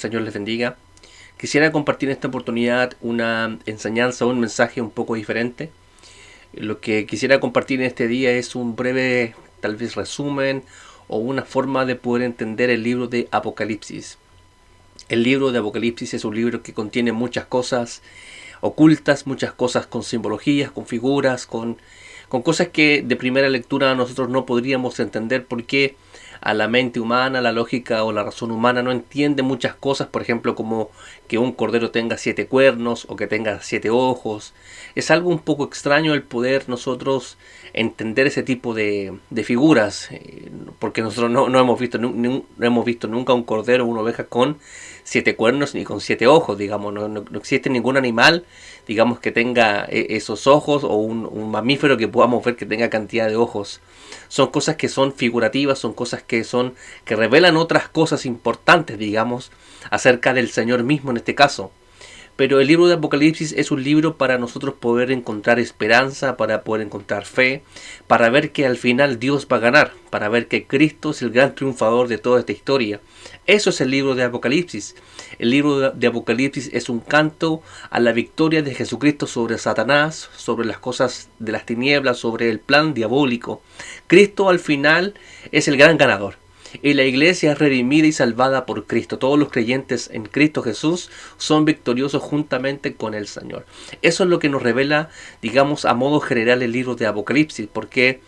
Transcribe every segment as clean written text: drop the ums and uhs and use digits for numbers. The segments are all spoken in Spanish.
Señor les bendiga. Quisiera compartir en esta oportunidad una enseñanza, un mensaje un poco diferente. Lo que quisiera compartir en este día es un breve, tal vez resumen o una forma de poder entender el libro de Apocalipsis. El libro de Apocalipsis es un libro que contiene muchas cosas ocultas, muchas cosas con simbologías, con figuras, con cosas que de primera lectura nosotros no podríamos entender porque a la mente humana, la lógica o la razón humana no entiende muchas cosas, por ejemplo como que un cordero tenga 7 cuernos o que tenga 7 ojos. Es algo un poco extraño el poder nosotros entender ese tipo de figuras, porque nosotros no hemos visto nunca un cordero o una oveja con 7 cuernos ni con 7 ojos, digamos. No existe ningún animal, digamos, que tenga esos ojos, o un mamífero que podamos ver que tenga cantidad de ojos. Son cosas que son figurativas, son cosas que revelan otras cosas importantes, digamos, acerca del Señor mismo en este caso. Pero el libro de Apocalipsis es un libro para nosotros poder encontrar esperanza, para poder encontrar fe, para ver que al final Dios va a ganar, para ver que Cristo es el gran triunfador de toda esta historia. Eso es el libro de Apocalipsis. El libro de Apocalipsis es un canto a la victoria de Jesucristo sobre Satanás, sobre las cosas de las tinieblas, sobre el plan diabólico. Cristo al final es el gran ganador. Y la iglesia es redimida y salvada por Cristo. Todos los creyentes en Cristo Jesús son victoriosos juntamente con el Señor. Eso es lo que nos revela, digamos, a modo general el libro de Apocalipsis. Porque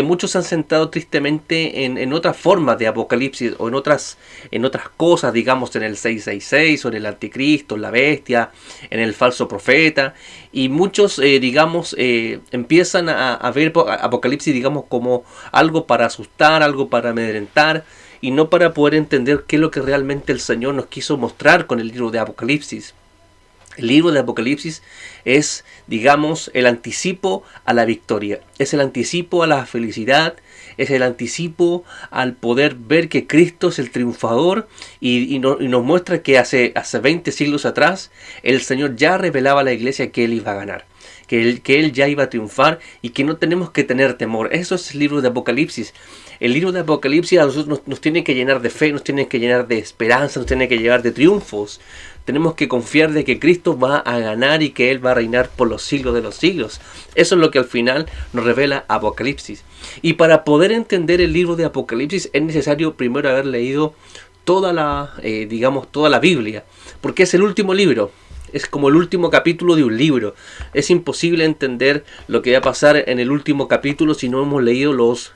muchos se han centrado tristemente en otras formas de Apocalipsis o en otras cosas, digamos, en el 666 o en el anticristo, en la bestia, en el falso profeta. Y muchos, empiezan a ver Apocalipsis, digamos, como algo para asustar, algo para amedrentar, y no para poder entender qué es lo que realmente el Señor nos quiso mostrar con el libro de Apocalipsis. El libro de Apocalipsis es, digamos, el anticipo a la victoria, es el anticipo a la felicidad, es el anticipo al poder ver que Cristo es el triunfador y nos muestra que hace 20 siglos atrás el Señor ya revelaba a la iglesia que Él iba a ganar, que él ya iba a triunfar y que no tenemos que tener temor. Eso es el libro de Apocalipsis. El libro de Apocalipsis a nosotros nos tiene que llenar de fe, nos tiene que llenar de esperanza, nos tiene que llenar de triunfos. Tenemos que confiar de que Cristo va a ganar y que Él va a reinar por los siglos de los siglos. Eso es lo que al final nos revela Apocalipsis. Y para poder entender el libro de Apocalipsis es necesario primero haber leído toda la Biblia, porque es el último libro. Es como el último capítulo de un libro. Es imposible entender lo que va a pasar en el último capítulo si no hemos leído los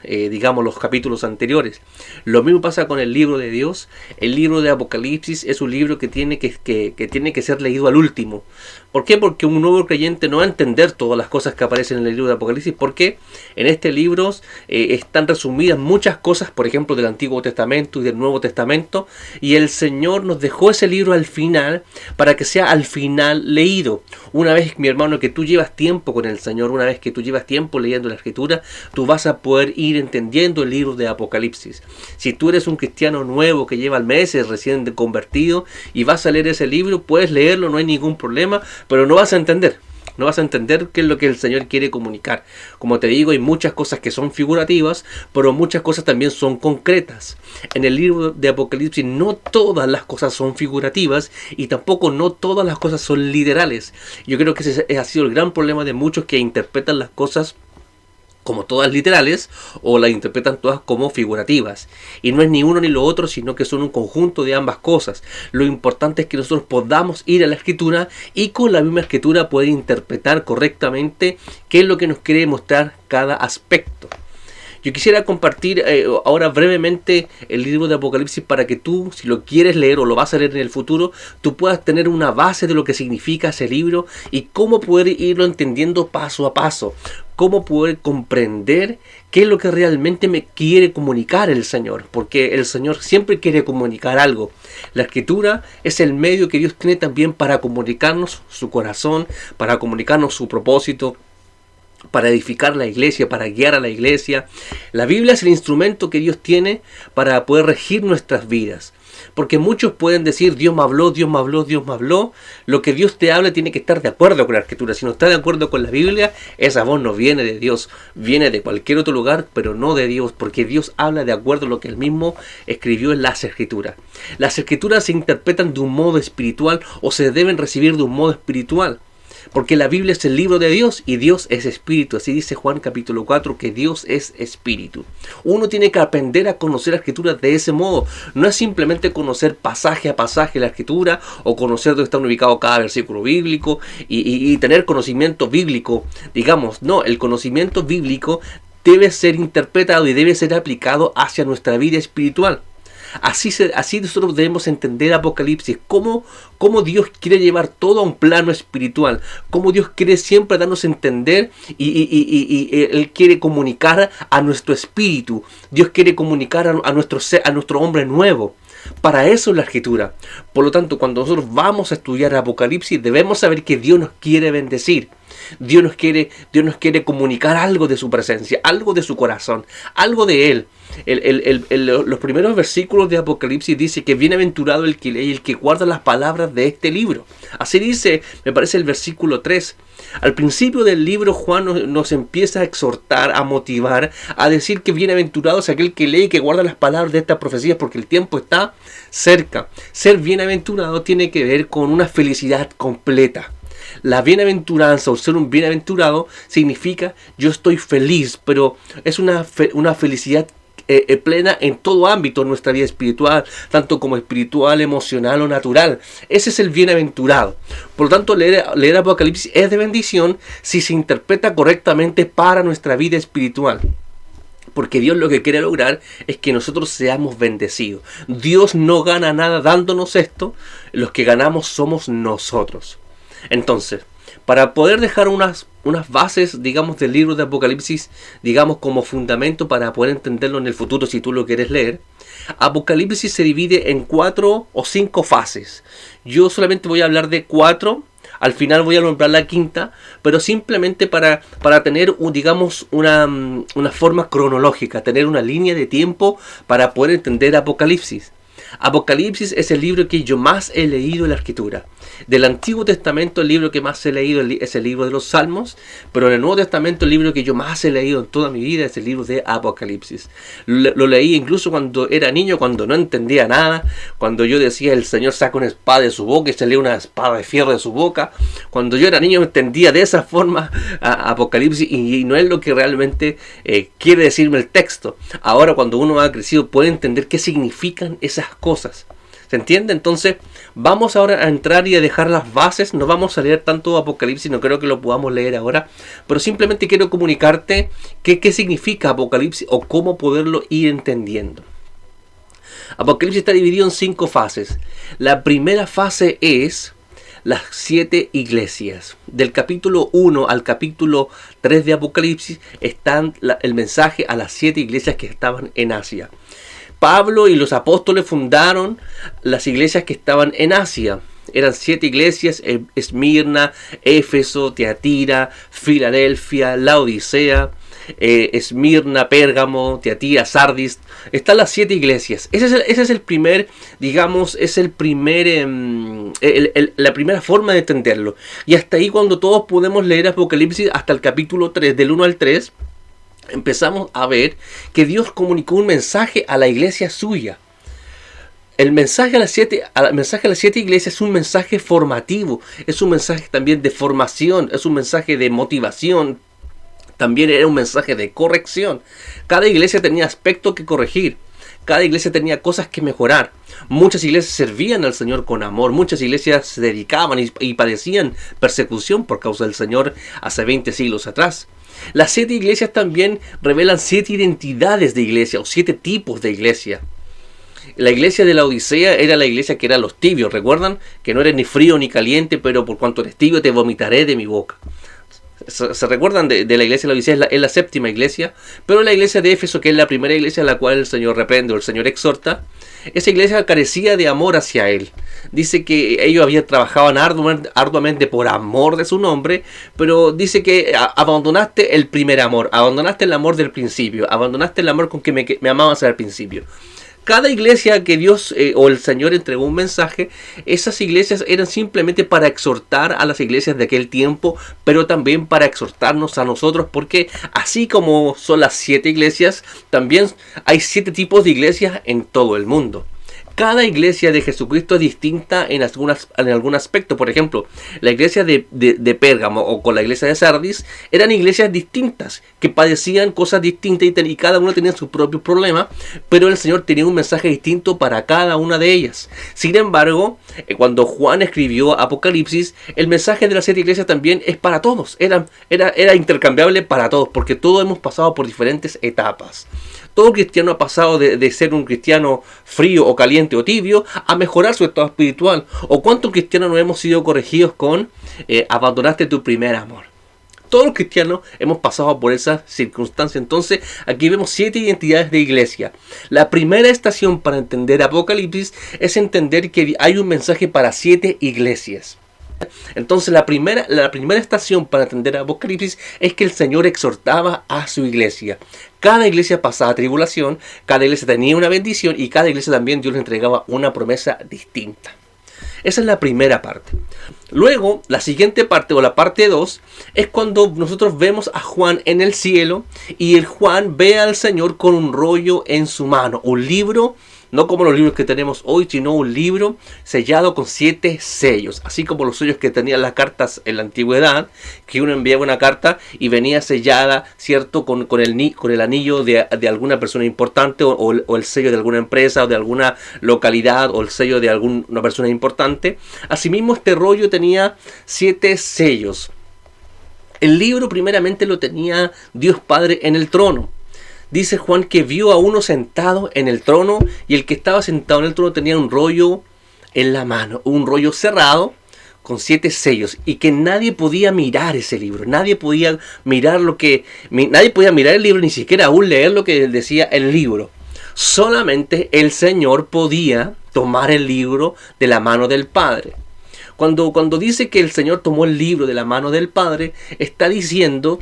capítulos anteriores. Lo mismo pasa con el libro de Dios. El libro de Apocalipsis es un libro que tiene que ser leído al último. ¿Por qué? Porque un nuevo creyente no va a entender todas las cosas que aparecen en el libro de Apocalipsis, porque en este libro están resumidas muchas cosas, por ejemplo, del Antiguo Testamento y del Nuevo Testamento, y el Señor nos dejó ese libro al final para que sea al final leído. Una vez, mi hermano, que tú llevas tiempo con el Señor, una vez que tú llevas tiempo leyendo la Escritura, tú vas a poder ir entendiendo el libro de Apocalipsis. Si tú eres un cristiano nuevo que lleva meses recién convertido y vas a leer ese libro, puedes leerlo, no hay ningún problema, pero no vas a entender. No vas a entender qué es lo que el Señor quiere comunicar. Como te digo, hay muchas cosas que son figurativas, pero muchas cosas también son concretas. En el libro de Apocalipsis no todas las cosas son figurativas y tampoco no todas las cosas son literales. Yo creo que ese ha sido el gran problema de muchos que interpretan las cosas como todas literales o las interpretan todas como figurativas. Y no es ni uno ni lo otro, sino que son un conjunto de ambas cosas. Lo importante es que nosotros podamos ir a la Escritura y con la misma Escritura poder interpretar correctamente qué es lo que nos quiere mostrar cada aspecto. Yo quisiera compartir ahora brevemente el libro de Apocalipsis para que tú, si lo quieres leer o lo vas a leer en el futuro, tú puedas tener una base de lo que significa ese libro y cómo poder irlo entendiendo paso a paso. Cómo poder comprender qué es lo que realmente me quiere comunicar el Señor. Porque el Señor siempre quiere comunicar algo. La Escritura es el medio que Dios tiene también para comunicarnos su corazón, para comunicarnos su propósito, para edificar la iglesia, para guiar a la iglesia. La Biblia es el instrumento que Dios tiene para poder regir nuestras vidas. Porque muchos pueden decir, Dios me habló, Dios me habló, Dios me habló. Lo que Dios te habla tiene que estar de acuerdo con la Escritura. Si no está de acuerdo con la Biblia, esa voz no viene de Dios, viene de cualquier otro lugar, pero no de Dios, porque Dios habla de acuerdo a lo que Él mismo escribió en las Escrituras. Las Escrituras se interpretan de un modo espiritual o se deben recibir de un modo espiritual. Porque la Biblia es el libro de Dios y Dios es espíritu. Así dice Juan capítulo 4, que Dios es espíritu. Uno tiene que aprender a conocer la Escritura de ese modo. No es simplemente conocer pasaje a pasaje la Escritura o conocer dónde está ubicado cada versículo bíblico y tener conocimiento bíblico. Digamos, no, el conocimiento bíblico debe ser interpretado y debe ser aplicado hacia nuestra vida espiritual. Así nosotros debemos entender Apocalipsis, cómo Dios quiere llevar todo a un plano espiritual, cómo Dios quiere siempre darnos a entender y Él quiere comunicar a nuestro espíritu, Dios quiere comunicar a nuestro hombre nuevo. Para eso es la Escritura. Por lo tanto, cuando nosotros vamos a estudiar Apocalipsis, debemos saber que Dios nos quiere bendecir. Dios nos quiere comunicar algo de su presencia, algo de su corazón, algo de Él. Los primeros versículos de Apocalipsis dice que bienaventurado el que lee y el que guarda las palabras de este libro. Así dice, me parece el versículo 3. Al principio del libro Juan nos empieza a exhortar, a motivar, a decir que bienaventurado es aquel que lee y que guarda las palabras de estas profecías porque el tiempo está cerca. Ser bienaventurado tiene que ver con una felicidad completa. La bienaventuranza o ser un bienaventurado significa yo estoy feliz, pero es una felicidad plena en todo ámbito en nuestra vida espiritual, tanto como espiritual, emocional o natural. Ese es el bienaventurado. Por lo tanto, leer Apocalipsis es de bendición si se interpreta correctamente para nuestra vida espiritual. Porque Dios lo que quiere lograr es que nosotros seamos bendecidos. Dios no gana nada dándonos esto, los que ganamos somos nosotros. Entonces, para poder dejar unas bases, digamos, del libro de Apocalipsis, digamos, como fundamento para poder entenderlo en el futuro si tú lo quieres leer, Apocalipsis se divide en 4 o 5 fases. Yo solamente voy a hablar de 4, al final voy a nombrar la quinta, pero simplemente para tener, digamos, una forma cronológica, tener una línea de tiempo para poder entender Apocalipsis. Apocalipsis es el libro que yo más he leído en la Escritura. Del Antiguo Testamento el libro que más he leído es el libro de los Salmos, pero en el Nuevo Testamento el libro que yo más he leído en toda mi vida es el libro de Apocalipsis. Lo leí incluso cuando era niño, cuando no entendía nada, cuando yo decía el Señor saca una espada de su boca y salía una espada de fierro de su boca. Cuando yo era niño entendía de esa forma Apocalipsis y no es lo que realmente quiere decirme el texto. Ahora cuando uno ha crecido puede entender qué significan esas cosas. ¿Se entiende? Entonces vamos ahora a entrar y a dejar las bases. No vamos a leer tanto Apocalipsis, no creo que lo podamos leer ahora, pero simplemente quiero comunicarte qué significa Apocalipsis o cómo poderlo ir entendiendo. Apocalipsis está dividido en 5 fases. La primera fase es las 7 iglesias. Del capítulo 1 al capítulo 3 de Apocalipsis están el mensaje a las 7 iglesias que estaban en Asia. Pablo y los apóstoles fundaron las iglesias que estaban en Asia. Eran 7 iglesias: Esmirna, Éfeso, Tiatira, Filadelfia, Laodicea, Esmirna, Pérgamo, Tiatira, Sardis. Están las 7 iglesias. Ese es el primer, digamos, la primera forma de entenderlo. Y hasta ahí, cuando todos podemos leer Apocalipsis hasta el capítulo 3, del 1 al 3, empezamos a ver que Dios comunicó un mensaje a la iglesia suya. El mensaje a las 7 iglesias es un mensaje formativo, es un mensaje también de formación, es un mensaje de motivación, también era un mensaje de corrección. Cada iglesia tenía aspectos que corregir, cada iglesia tenía cosas que mejorar. Muchas iglesias servían al Señor con amor, muchas iglesias se dedicaban y padecían persecución por causa del Señor hace 20 siglos atrás. Las 7 iglesias también revelan 7 identidades de iglesia o 7 tipos de iglesia. La iglesia de la Odisea era la iglesia que eran los tibios. ¿Recuerdan? Que no eres ni frío ni caliente, pero por cuanto eres tibio te vomitaré de mi boca. ¿Se recuerdan de la iglesia de la Odisea? Es la séptima iglesia. Pero la iglesia de Éfeso, que es la primera iglesia a la cual el Señor reprende o el Señor exhorta, esa iglesia carecía de amor hacia Él. Dice que ellos trabajaban arduamente por amor de su nombre, pero dice que abandonaste el primer amor, abandonaste el amor del principio, abandonaste el amor con que me amabas al principio. Cada iglesia que Dios o el Señor entregó un mensaje, esas iglesias eran simplemente para exhortar a las iglesias de aquel tiempo, pero también para exhortarnos a nosotros, porque así como son las 7 iglesias, también hay 7 tipos de iglesias en todo el mundo. Cada iglesia de Jesucristo es distinta en algún aspecto. Por ejemplo, la iglesia de Pérgamo o con la iglesia de Sardis eran iglesias distintas que padecían cosas distintas y cada una tenía su propio problema, pero el Señor tenía un mensaje distinto para cada una de ellas. Sin embargo, cuando Juan escribió Apocalipsis, el mensaje de las 7 iglesias también es para todos. Era intercambiable para todos, porque todos hemos pasado por diferentes etapas. Todo cristiano ha pasado de ser un cristiano frío o caliente o tibio a mejorar su estado espiritual. ¿O cuántos cristianos no hemos sido corregidos con abandonaste tu primer amor? Todos los cristianos hemos pasado por esa circunstancia. Entonces aquí vemos 7 identidades de iglesia. La primera estación para entender Apocalipsis es entender que hay un mensaje para 7 iglesias. Entonces la primera estación para entender Apocalipsis es que el Señor exhortaba a su iglesia. Cada iglesia pasaba tribulación, cada iglesia tenía una bendición y cada iglesia también Dios le entregaba una promesa distinta. Esa es la primera parte. Luego, la siguiente parte o la parte 2 es cuando nosotros vemos a Juan en el cielo y el Juan ve al Señor con un rollo en su mano, un libro. No como los libros que tenemos hoy, sino un libro sellado con 7 sellos. Así como los sellos que tenían las cartas en la antigüedad, que uno enviaba una carta y venía sellada, ¿cierto? Con el anillo de alguna persona importante o el sello de alguna empresa o de alguna localidad o el sello de alguna persona importante. Asimismo, este rollo tenía 7 sellos. El libro primeramente lo tenía Dios Padre en el trono. Dice Juan que vio a uno sentado en el trono y el que estaba sentado en el trono tenía un rollo en la mano, un rollo cerrado con 7 sellos y que nadie podía mirar ese libro, nadie podía mirar el libro, ni siquiera aún leer lo que decía el libro. Solamente el Señor podía tomar el libro de la mano del Padre. Cuando dice que el Señor tomó el libro de la mano del Padre, está diciendo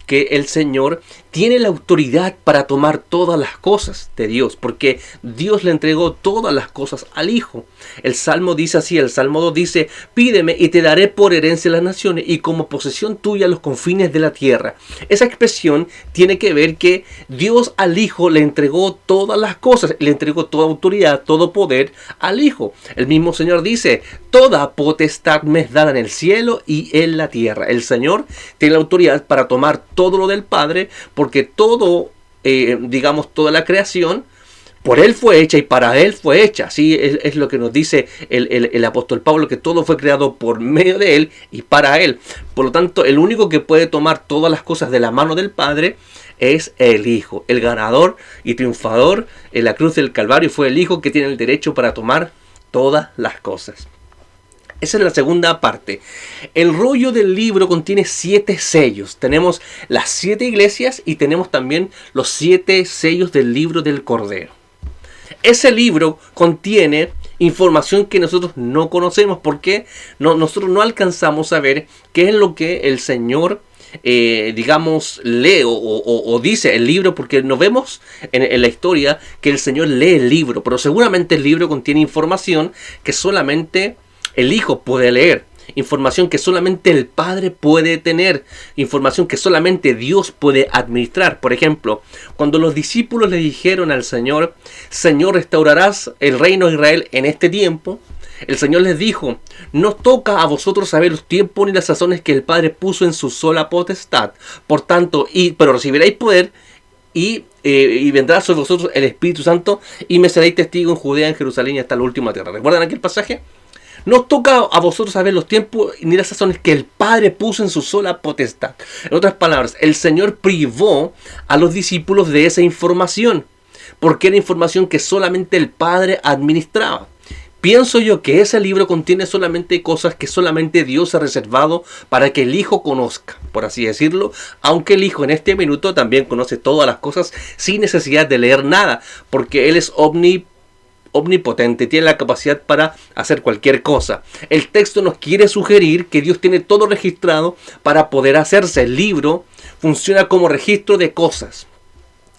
que el Señor tiene la autoridad para tomar todas las cosas de Dios, porque Dios le entregó todas las cosas al Hijo. El Salmo dice así, el Salmo 2 dice, pídeme y te daré por herencia las naciones y como posesión tuya los confines de la tierra. Esa expresión tiene que ver que Dios al Hijo le entregó todas las cosas, le entregó toda autoridad, todo poder al Hijo. El mismo Señor dice, toda potestad me es dada en el cielo y en la tierra. El Señor tiene la autoridad para tomar todo lo del Padre, porque todo, toda la creación, por Él fue hecha y para Él fue hecha. Así es lo que nos dice el apóstol Pablo, que todo fue creado por medio de Él y para Él. Por lo tanto, el único que puede tomar todas las cosas de la mano del Padre es el Hijo. El ganador y triunfador en la cruz del Calvario fue el Hijo, que tiene el derecho para tomar todas las cosas. Esa es la segunda parte. El rollo del libro contiene 7 sellos. Tenemos las 7 iglesias y tenemos también los 7 sellos del libro del Cordero. Ese libro contiene información que nosotros no conocemos porque nosotros no alcanzamos a ver qué es lo que el Señor lee o dice el libro, porque no vemos en la historia que el Señor lee el libro, pero seguramente el libro contiene información que solamente el Hijo puede leer, información que solamente el Padre puede tener, información que solamente Dios puede administrar. Por ejemplo, cuando los discípulos le dijeron al Señor, Señor, restaurarás el reino de Israel en este tiempo, el Señor les dijo, no toca a vosotros saber los tiempos ni las sazones que el Padre puso en su sola potestad. Por tanto, pero recibiréis poder y vendrá sobre vosotros el Espíritu Santo y me seréis testigo en Judea, en Jerusalén y hasta la última tierra. ¿Recuerdan aquel pasaje? No toca a vosotros saber los tiempos ni las sazones que el Padre puso en su sola potestad. En otras palabras, el Señor privó a los discípulos de esa información, porque era información que solamente el Padre administraba. Pienso yo que ese libro contiene solamente cosas que solamente Dios ha reservado para que el Hijo conozca, por así decirlo, aunque el Hijo en este minuto también conoce todas las cosas sin necesidad de leer nada, porque Él es omnipotente, tiene la capacidad para hacer cualquier cosa. El texto nos quiere sugerir que Dios tiene todo registrado para poder hacerse. El libro funciona como registro de cosas.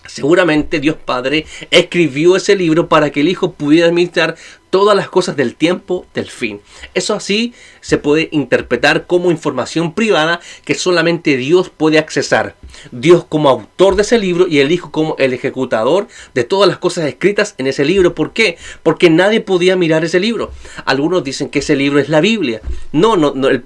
Seguramente Dios Padre escribió ese libro para que el Hijo pudiera administrar todas las cosas del tiempo del fin. Eso así se puede interpretar como información privada que solamente Dios puede accesar. Dios como autor de ese libro y el Hijo como el ejecutador de todas las cosas escritas en ese libro. ¿Por qué? Porque nadie podía mirar ese libro. Algunos dicen que ese libro es la Biblia. No,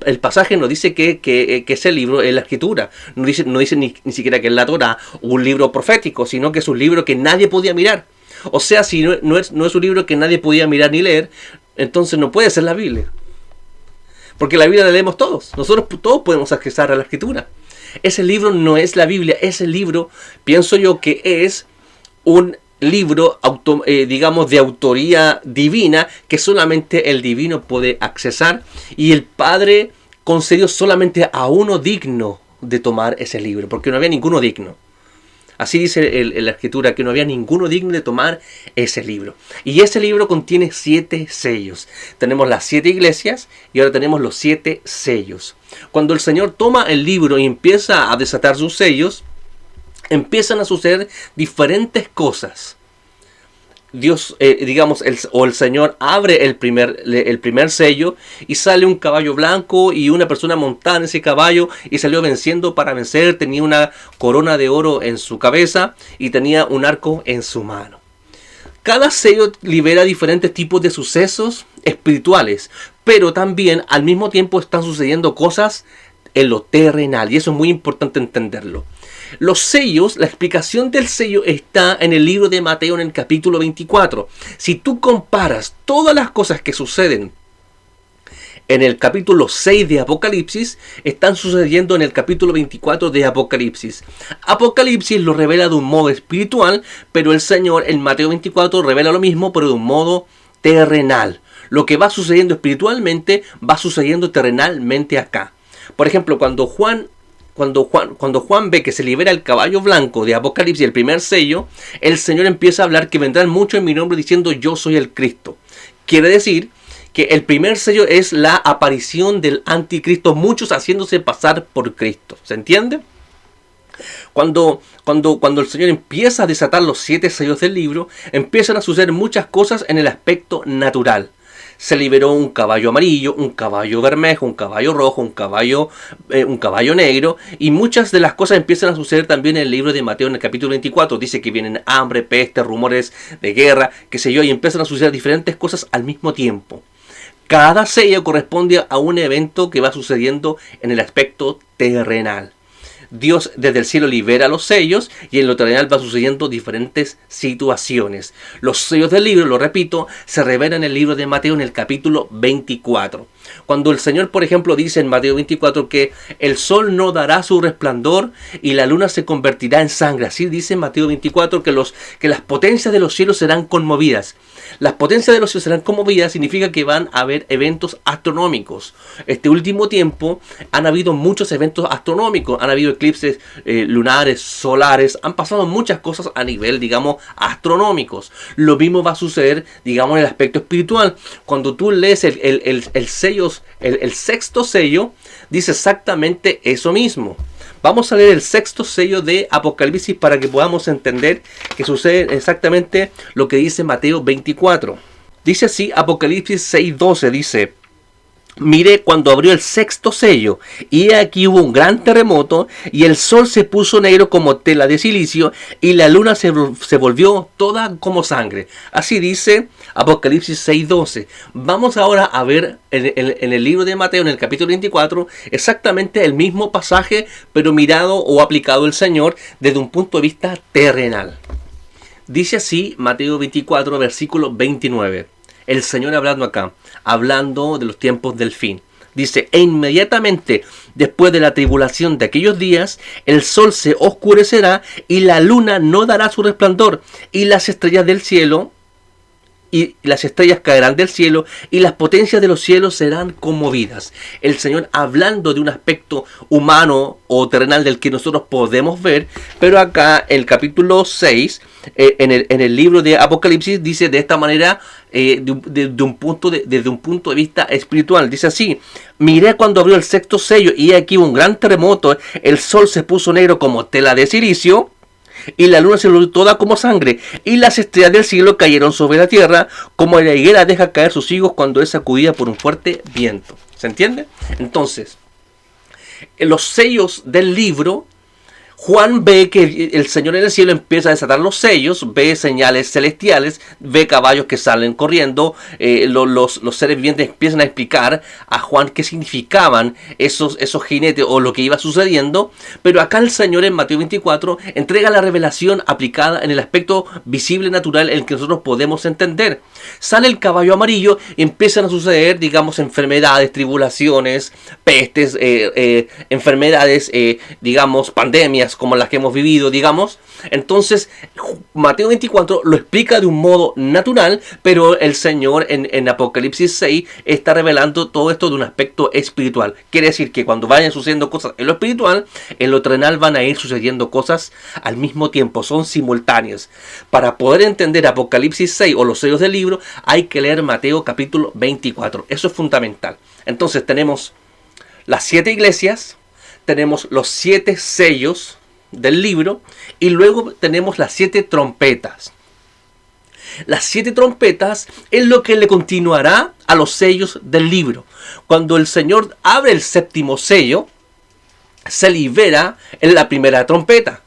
el pasaje no dice que ese libro es la Escritura. No dice ni siquiera que es la Torá o un libro profético, sino que es un libro que nadie podía mirar. O sea, si no es un libro que nadie podía mirar ni leer, entonces no puede ser la Biblia. Porque la Biblia la leemos todos. Nosotros todos podemos accesar a la Escritura. Ese libro no es la Biblia. Ese libro, pienso yo, que es un libro, digamos, de autoría divina, que solamente el divino puede accesar. Y el Padre concedió solamente a uno digno de tomar ese libro, porque no había ninguno digno. Así dice la Escritura, que no había ninguno digno de tomar ese libro. Y ese libro contiene 7 sellos. Tenemos las 7 iglesias y ahora tenemos los 7 sellos. Cuando el Señor toma el libro y empieza a desatar sus sellos, empiezan a suceder diferentes cosas. Dios, el Señor abre el primer sello y sale un caballo blanco y una persona montada en ese caballo y salió venciendo para vencer. Tenía una corona de oro en su cabeza y tenía un arco en su mano. Cada sello libera diferentes tipos de sucesos espirituales, pero también al mismo tiempo están sucediendo cosas en lo terrenal, y eso es muy importante entenderlo. Los sellos, la explicación del sello está en el libro de Mateo en el capítulo 24. Si tú comparas todas las cosas que suceden en el capítulo 6 de Apocalipsis, están sucediendo en el capítulo 24 de Apocalipsis. Apocalipsis lo revela de un modo espiritual, pero el Señor en Mateo 24 revela lo mismo, pero de un modo terrenal. Lo que va sucediendo espiritualmente va sucediendo terrenalmente acá. Por ejemplo, cuando Juan ve que se libera el caballo blanco de Apocalipsis, el primer sello, el Señor empieza a hablar que vendrán muchos en mi nombre diciendo yo soy el Cristo. Quiere decir que el primer sello es la aparición del anticristo, muchos haciéndose pasar por Cristo. ¿Se entiende? Cuando el Señor empieza a desatar los 7 sellos del libro, empiezan a suceder muchas cosas en el aspecto natural. Se liberó un caballo amarillo, un caballo bermejo, un caballo rojo, un caballo negro, y muchas de las cosas empiezan a suceder también en el libro de Mateo en el capítulo 24. Dice que vienen hambre, peste, rumores de guerra, qué sé yo, y empiezan a suceder diferentes cosas al mismo tiempo. Cada sello corresponde a un evento que va sucediendo en el aspecto terrenal. Dios desde el cielo libera los sellos y en lo terrenal va sucediendo diferentes situaciones. Los sellos del libro, lo repito, se revelan en el libro de Mateo en el capítulo 24. Cuando el Señor, por ejemplo, dice en Mateo 24 que el sol no dará su resplandor y la luna se convertirá en sangre. Así dice en Mateo 24 que las potencias de los cielos serán conmovidas. Las potencias de los cielos serán conmovidas significa que van a haber eventos astronómicos. Este último tiempo han habido muchos eventos astronómicos, han habido eclipses lunares, solares, han pasado muchas cosas a nivel, digamos, astronómicos. Lo mismo va a suceder, digamos, en el aspecto espiritual. Cuando tú lees el sexto sello, dice exactamente eso mismo. Vamos a leer el sexto sello de Apocalipsis para que podamos entender que sucede exactamente lo que dice Mateo 24. Dice así, Apocalipsis 6:12, dice: miré cuando abrió el sexto sello, y aquí hubo un gran terremoto, y el sol se puso negro como tela de silicio, y la luna se volvió toda como sangre. Así dice Apocalipsis 6:12. Vamos ahora a ver en el libro de Mateo, en el capítulo 24, exactamente el mismo pasaje, pero mirado o aplicado el Señor desde un punto de vista terrenal. Dice así Mateo 24, versículo 29. El Señor hablando acá, hablando de los tiempos del fin. Dice: e inmediatamente después de la tribulación de aquellos días, el sol se oscurecerá y la luna no dará su resplandor, y las estrellas del cielo, y las estrellas caerán del cielo, y las potencias de los cielos serán conmovidas. El Señor hablando de un aspecto humano o terrenal del que nosotros podemos ver, pero acá el capítulo 6, en el libro de Apocalipsis, dice de esta manera, desde un punto de vista espiritual. Dice así: miré cuando abrió el sexto sello, y aquí hubo un gran terremoto, el sol se puso negro como tela de silicio, y la luna se volvió toda como sangre, y las estrellas del cielo cayeron sobre la tierra, como la higuera deja caer sus higos cuando es sacudida por un fuerte viento. ¿Se entiende? Entonces, en los sellos del libro, Juan ve que el Señor en el cielo empieza a desatar los sellos, ve señales celestiales, ve caballos que salen corriendo, los seres vivientes empiezan a explicar a Juan qué significaban esos jinetes o lo que iba sucediendo, pero acá el Señor en Mateo 24 entrega la revelación aplicada en el aspecto visible natural en el que nosotros podemos entender. Sale el caballo amarillo y empiezan a suceder, digamos, enfermedades, tribulaciones, pestes, enfermedades, digamos, pandemias, como las que hemos vivido, digamos. Entonces Mateo 24 lo explica de un modo natural, pero el Señor en Apocalipsis 6 está revelando todo esto de un aspecto espiritual. Quiere decir que cuando vayan sucediendo cosas en lo espiritual, en lo terrenal van a ir sucediendo cosas al mismo tiempo, son simultáneas. Para poder entender Apocalipsis 6 o los sellos del libro, hay que leer Mateo capítulo 24. Eso es fundamental. Entonces tenemos las 7 iglesias, tenemos los 7 sellos del libro y luego tenemos las 7 trompetas. Las 7 trompetas es lo que le continuará a los sellos del libro. Cuando el Señor abre el 7º sello, se libera en la primera trompeta.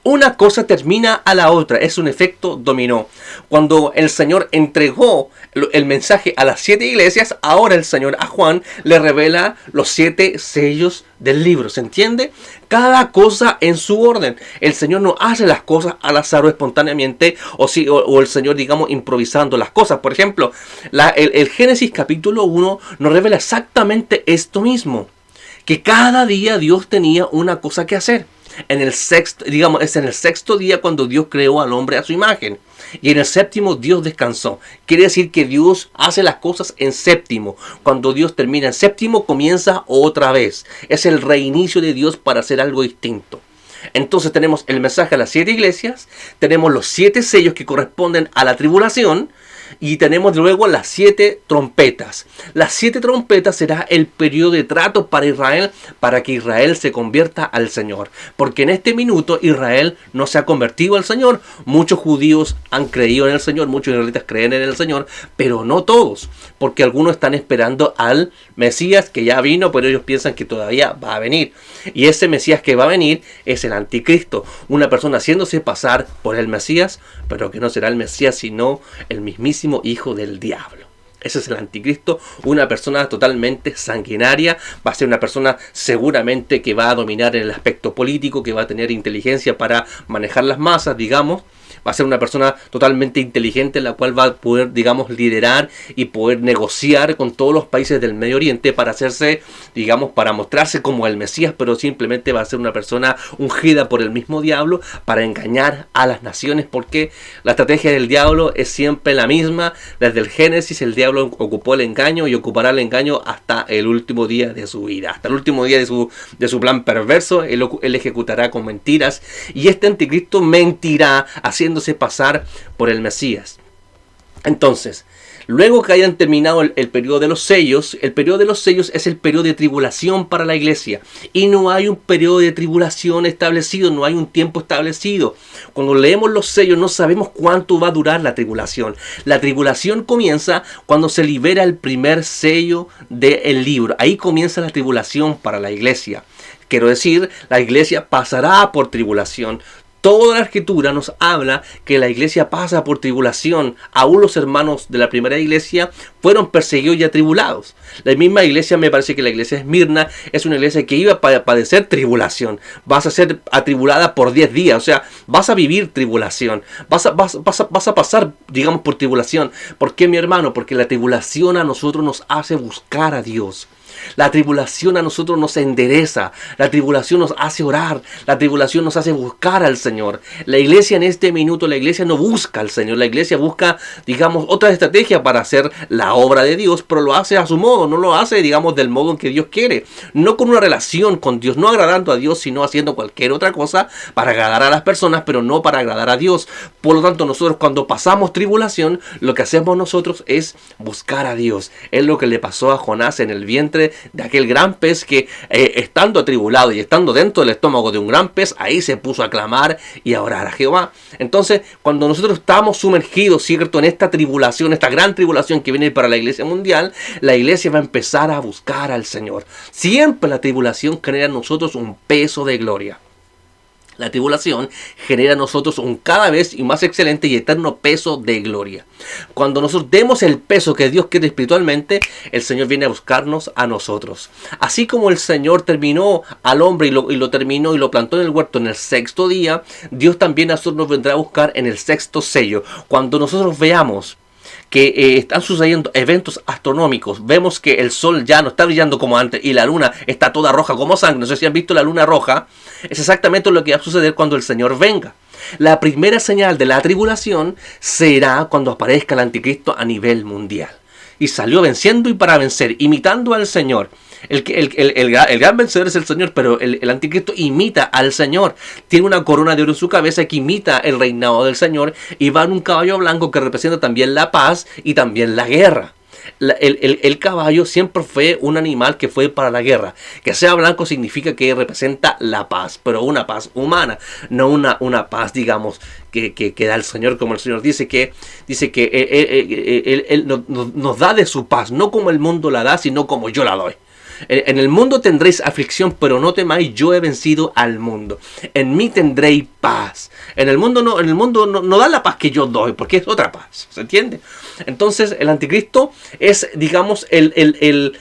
Una cosa termina a la otra, es un efecto dominó. Cuando el Señor entregó el mensaje a las 7 iglesias, ahora el Señor a Juan le revela los 7 sellos del libro. ¿Se entiende? Cada cosa en su orden. El Señor no hace las cosas al azar o espontáneamente, o el Señor, digamos, improvisando las cosas. Por ejemplo, el Génesis capítulo 1 nos revela exactamente esto mismo, que cada día Dios tenía una cosa que hacer. En el sexto día cuando Dios creó al hombre a su imagen. Y en el 7º Dios descansó. Quiere decir que Dios hace las cosas en 7º. Cuando Dios termina en 7º, comienza otra vez. Es el reinicio de Dios para hacer algo distinto. Entonces tenemos el mensaje a las 7 iglesias. Tenemos los 7 sellos que corresponden a la tribulación. Y tenemos luego las 7 trompetas. Las 7 trompetas será el periodo de trato para Israel, para que Israel se convierta al Señor. Porque en este minuto Israel no se ha convertido al Señor. Muchos judíos han creído en el Señor, muchos israelitas creen en el Señor, pero no todos. Porque algunos están esperando al Mesías que ya vino, pero ellos piensan que todavía va a venir. Y ese Mesías que va a venir es el anticristo. Una persona haciéndose pasar por el Mesías, pero que no será el Mesías, sino el mismísimo hijo del diablo. Ese es el anticristo, una persona totalmente sanguinaria, va a ser una persona seguramente que va a dominar en el aspecto político, que va a tener inteligencia para manejar las masas, digamos. Va a ser una persona totalmente inteligente, la cual va a poder, digamos, liderar y poder negociar con todos los países del Medio Oriente para hacerse, digamos, para mostrarse como el Mesías, pero simplemente va a ser una persona ungida por el mismo diablo para engañar a las naciones, porque la estrategia del diablo es siempre la misma. Desde el Génesis el diablo ocupó el engaño y ocupará el engaño hasta el último día de su vida, hasta el último día de su plan perverso. Él ejecutará con mentiras y este anticristo mentirá haciéndose pasar por el Mesías. Entonces, luego que hayan terminado el periodo de los sellos, el periodo de los sellos es el periodo de tribulación para la iglesia. Y no hay un periodo de tribulación establecido, no hay un tiempo establecido. Cuando leemos los sellos no sabemos cuánto va a durar la tribulación. La tribulación comienza cuando se libera el primer sello del libro. Ahí comienza la tribulación para la iglesia. Quiero decir, la iglesia pasará por tribulación. Toda la escritura nos habla que la iglesia pasa por tribulación. Aún los hermanos de la primera iglesia fueron perseguidos y atribulados. La misma iglesia, me parece que la iglesia de Esmirna es una iglesia que iba a padecer tribulación. Vas a ser atribulada por 10 días. O sea, vas a vivir tribulación. Vas a pasar, digamos, por tribulación. ¿Por qué, mi hermano? Porque la tribulación a nosotros nos hace buscar a Dios. La tribulación a nosotros nos endereza, la tribulación nos hace orar, la tribulación nos hace buscar al Señor. La iglesia en este minuto, la iglesia no busca al Señor, la iglesia busca, digamos, otra estrategia para hacer la obra de Dios, pero lo hace a su modo, no lo hace, digamos, del modo en que Dios quiere. No con una relación con Dios, no agradando a Dios, sino haciendo cualquier otra cosa para agradar a las personas, pero no para agradar a Dios. Por lo tanto, nosotros cuando pasamos tribulación, lo que hacemos nosotros es buscar a Dios. Es lo que le pasó a Jonás en el vientre de aquel gran pez que estando atribulado y estando dentro del estómago de un gran pez, ahí se puso a clamar y a orar a Jehová. Entonces, cuando nosotros estamos sumergidos, ¿cierto?, en esta tribulación, esta gran tribulación que viene para la iglesia mundial, la iglesia va a empezar a buscar al Señor. Siempre la tribulación genera en nosotros un peso de gloria. La tribulación genera en nosotros un cada vez y más excelente y eterno peso de gloria. Cuando nosotros demos el peso que Dios quiere espiritualmente, el Señor viene a buscarnos a nosotros. Así como el Señor terminó al hombre y lo terminó y lo plantó en el huerto en el sexto día, Dios también a nosotros nos vendrá a buscar en el sexto sello. Cuando nosotros veamos que están sucediendo eventos astronómicos, vemos que el sol ya no está brillando como antes y la luna está toda roja como sangre. No sé si han visto la luna roja. Es exactamente lo que va a suceder cuando el Señor venga. La primera señal de la tribulación será cuando aparezca el anticristo a nivel mundial. Y salió venciendo y para vencer, imitando al Señor. El gran vencedor es el Señor, pero el anticristo imita al Señor. Tiene una corona de oro en su cabeza que imita el reinado del Señor y va en un caballo blanco que representa también la paz y también la guerra. El caballo siempre fue un animal que fue para la guerra. Que sea blanco significa que representa la paz, pero una paz humana, no una paz, digamos, que da el Señor, como el Señor dice que Él nos da de su paz, no como el mundo la da, sino como yo la doy. En el mundo tendréis aflicción, pero no temáis, yo he vencido al mundo. En mí tendréis paz. En el mundo no da la paz que yo doy, porque es otra paz. ¿Se entiende? Entonces el anticristo es, digamos, el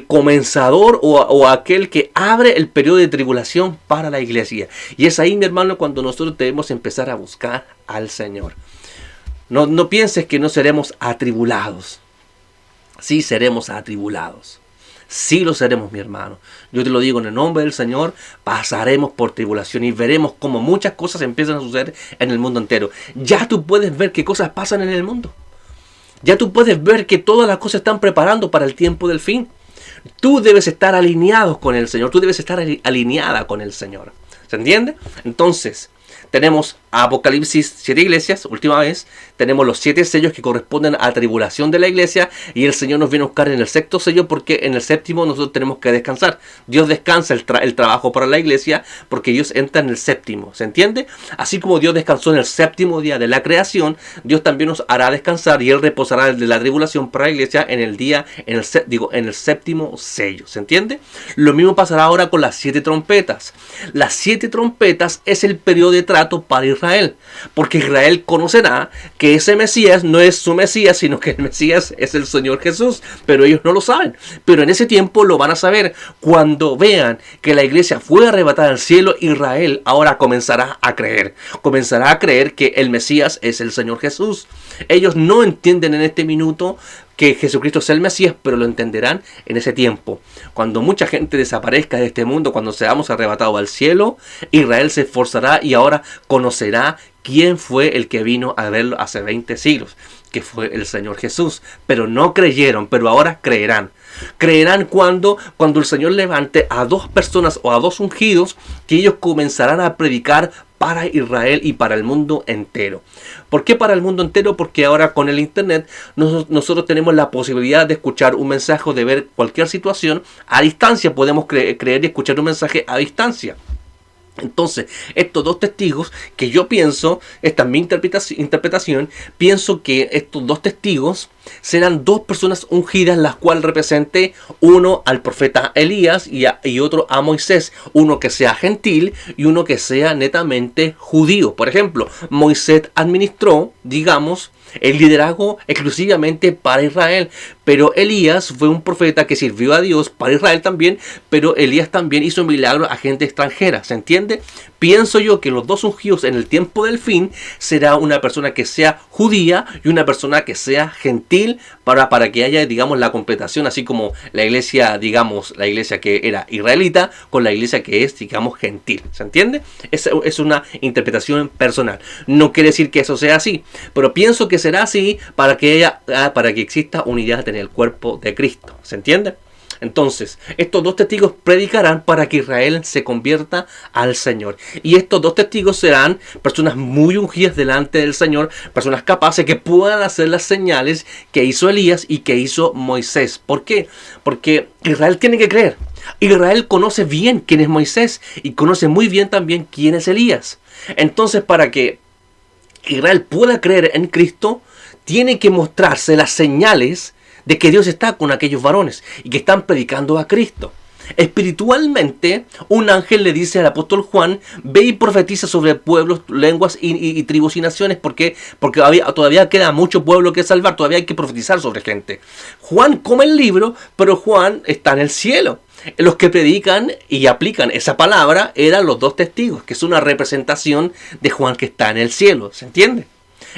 comenzador o aquel que abre el periodo de tribulación para la iglesia. Y es ahí, mi hermano, cuando nosotros debemos empezar a buscar al Señor. No pienses que no seremos atribulados. Sí seremos atribulados. Sí lo seremos, mi hermano. Yo te lo digo en el nombre del Señor. Pasaremos por tribulación y veremos cómo muchas cosas empiezan a suceder en el mundo entero. Ya tú puedes ver qué cosas pasan en el mundo. Ya tú puedes ver que todas las cosas están preparando para el tiempo del fin. Tú debes estar alineado con el Señor. Tú debes estar alineada con el Señor. ¿Se entiende? Entonces, tenemos Apocalipsis 7 iglesias, última vez. Tenemos los 7 sellos que corresponden a la tribulación de la iglesia. Y el Señor nos viene a buscar en el sexto sello, porque en el séptimo nosotros tenemos que descansar. Dios descansa el trabajo para la iglesia, porque Dios entra en el séptimo. ¿Se entiende? Así como Dios descansó en el séptimo día de la creación, Dios también nos hará descansar y Él reposará de la tribulación para la iglesia en el séptimo sello. ¿Se entiende? Lo mismo pasará ahora con las 7 trompetas. Las 7 trompetas es el periodo de trato para Israel, porque Israel conocerá que ese Mesías no es su Mesías, sino que el Mesías es el Señor Jesús, pero ellos no lo saben. Pero en ese tiempo lo van a saber. Cuando vean que la iglesia fue arrebatada al cielo, Israel ahora comenzará a creer que el Mesías es el Señor Jesús. Ellos no entienden en este minuto que Jesucristo es el Mesías, pero lo entenderán en ese tiempo. Cuando mucha gente desaparezca de este mundo, cuando seamos arrebatados al cielo, Israel se esforzará y ahora conocerá quién fue el que vino a verlo hace 20 siglos, que fue el Señor Jesús. Pero no creyeron, pero ahora creerán. Creerán cuando el Señor levante a 2 personas o a 2 ungidos, que ellos comenzarán a predicar para Israel y para el mundo entero. ¿Por qué para el mundo entero? Porque ahora con el internet nosotros tenemos la posibilidad de escuchar un mensaje o de ver cualquier situación a distancia. Podemos creer y escuchar un mensaje a distancia. Entonces, estos 2 testigos que yo pienso, esta es mi interpretación, pienso que estos 2 testigos serán 2 personas ungidas, las cuales represente uno al profeta Elías y otro a Moisés, uno que sea gentil y uno que sea netamente judío. Por ejemplo, Moisés administró, digamos, el liderazgo exclusivamente para Israel, pero Elías fue un profeta que sirvió a Dios para Israel también, pero Elías también hizo milagros a gente extranjera. ¿Se entiende? Pienso yo que los 2 ungidos en el tiempo del fin será una persona que sea judía y una persona que sea gentil para que haya, digamos, la completación, así como la iglesia, digamos, la iglesia que era israelita con la iglesia que es, digamos, gentil. ¿Se entiende? Esa es una interpretación personal. No quiere decir que eso sea así, pero pienso que será así para que exista unidad en el cuerpo de Cristo. ¿Se entiende? Entonces, estos dos testigos predicarán para que Israel se convierta al Señor. Y estos dos testigos serán personas muy ungidas delante del Señor, personas capaces que puedan hacer las señales que hizo Elías y que hizo Moisés. ¿Por qué? Porque Israel tiene que creer. Israel conoce bien quién es Moisés y conoce muy bien también quién es Elías. Entonces, para que Israel pueda creer en Cristo, tiene que mostrarse las señales de que Dios está con aquellos varones y que están predicando a Cristo. Espiritualmente, un ángel le dice al apóstol Juan: ve y profetiza sobre pueblos, lenguas y tribus y naciones. ¿Por qué? Porque todavía queda mucho pueblo que salvar, todavía hay que profetizar sobre gente. Juan come el libro, pero Juan está en el cielo. Los que predican y aplican esa palabra eran los dos testigos, que es una representación de Juan que está en el cielo. ¿Se entiende?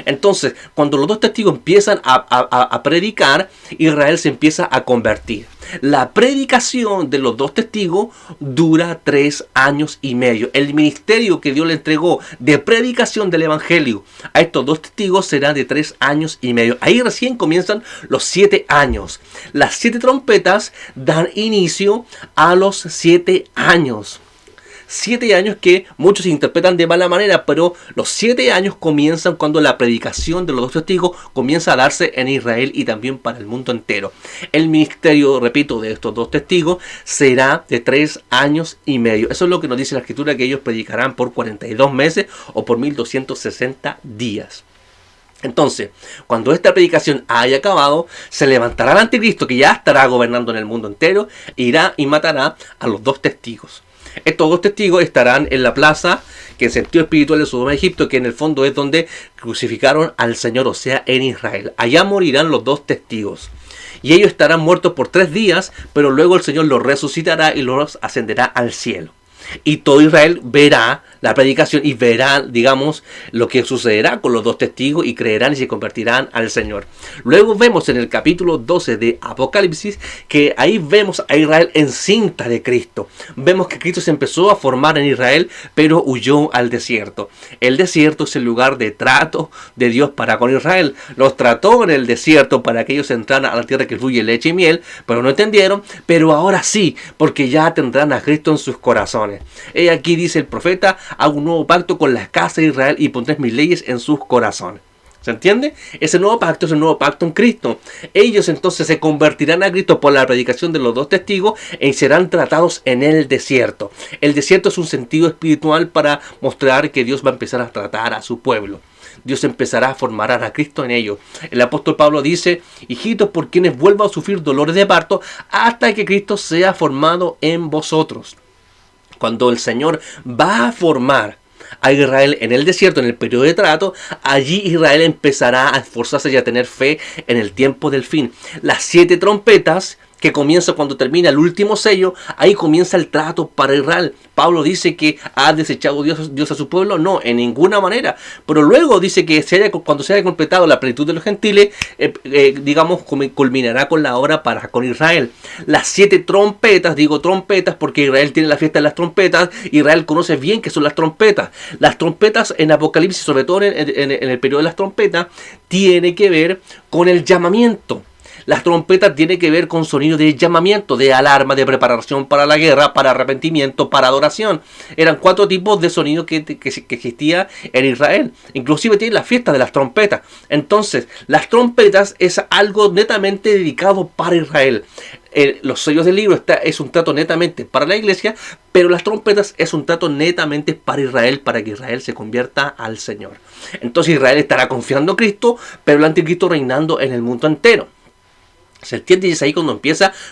Entonces, cuando los dos testigos empiezan a predicar, Israel se empieza a convertir. La predicación de los dos testigos dura 3 años y medio. El ministerio que Dios le entregó de predicación del evangelio a estos dos testigos será de 3 años y medio. Ahí recién comienzan los 7 años. Las 7 trompetas dan inicio a los 7 años. 7 años que muchos interpretan de mala manera, pero los 7 años comienzan cuando la predicación de los dos testigos comienza a darse en Israel y también para el mundo entero. El ministerio, repito, de estos dos testigos será de 3 años y medio. Eso es lo que nos dice la Escritura, que ellos predicarán por 42 meses o por 1260 días. Entonces, cuando esta predicación haya acabado, se levantará el anticristo, que ya estará gobernando en el mundo entero, irá y matará a los dos testigos. Estos dos testigos estarán en la plaza, que en sentido espiritual es Sodoma de Egipto, que en el fondo es donde crucificaron al Señor, o sea, en Israel. Allá morirán los dos testigos. Y ellos estarán muertos por 3 días, pero luego el Señor los resucitará y los ascenderá al cielo. Y todo Israel verá la predicación y verá, digamos, lo que sucederá con los dos testigos y creerán y se convertirán al Señor. Luego vemos en el capítulo 12 de Apocalipsis que ahí vemos a Israel encinta de Cristo. Vemos que Cristo se empezó a formar en Israel, pero huyó al desierto. El desierto es el lugar de trato de Dios para con Israel. Los trató en el desierto para que ellos entraran a la tierra que fluye leche y miel, pero no entendieron. Pero ahora sí, porque ya tendrán a Cristo en sus corazones. He aquí, dice el profeta: hago un nuevo pacto con la casa de Israel y pondré mis leyes en sus corazones. ¿Se entiende? Ese nuevo pacto es el nuevo pacto en Cristo. Ellos entonces se convertirán a Cristo por la predicación de los dos testigos y serán tratados en el desierto. El desierto es un sentido espiritual para mostrar que Dios va a empezar a tratar a su pueblo. Dios empezará a formar a Cristo en ellos. El apóstol Pablo dice: hijitos, por quienes vuelva a sufrir dolores de parto hasta que Cristo sea formado en vosotros. Cuando el Señor va a formar a Israel en el desierto, en el periodo de trato, allí Israel empezará a esforzarse y a tener fe en el tiempo del fin. Las 7 trompetas, que comienza cuando termina el último sello, ahí comienza el trato para Israel. Pablo dice que ha desechado Dios a su pueblo. No, en ninguna manera. Pero luego dice que cuando se haya completado la plenitud de los gentiles, digamos, culminará con la obra con Israel. Las 7 trompetas, digo trompetas porque Israel tiene la fiesta de las trompetas. Israel conoce bien qué son las trompetas. Las trompetas en Apocalipsis, sobre todo en el periodo de las trompetas, tiene que ver con el llamamiento. Las trompetas tienen que ver con sonido de llamamiento, de alarma, de preparación para la guerra, para arrepentimiento, para adoración. Eran 4 tipos de sonido que existía en Israel. Inclusive tiene la fiesta de las trompetas. Entonces, las trompetas es algo netamente dedicado para Israel. Los sellos del libro es un trato netamente para la iglesia, pero las trompetas es un trato netamente para Israel, para que Israel se convierta al Señor. Entonces Israel estará confiando en Cristo, pero el anticristo reinando en el mundo entero. ¿Se entiende? Y es ahí cuando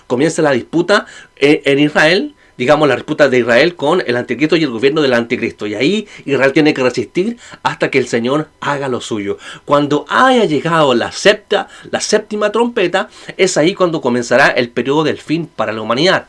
comienza la disputa en Israel, digamos la disputa de Israel con el anticristo y el gobierno del anticristo. Y ahí Israel tiene que resistir hasta que el Señor haga lo suyo. Cuando haya llegado la séptima trompeta, es ahí cuando comenzará el periodo del fin para la humanidad.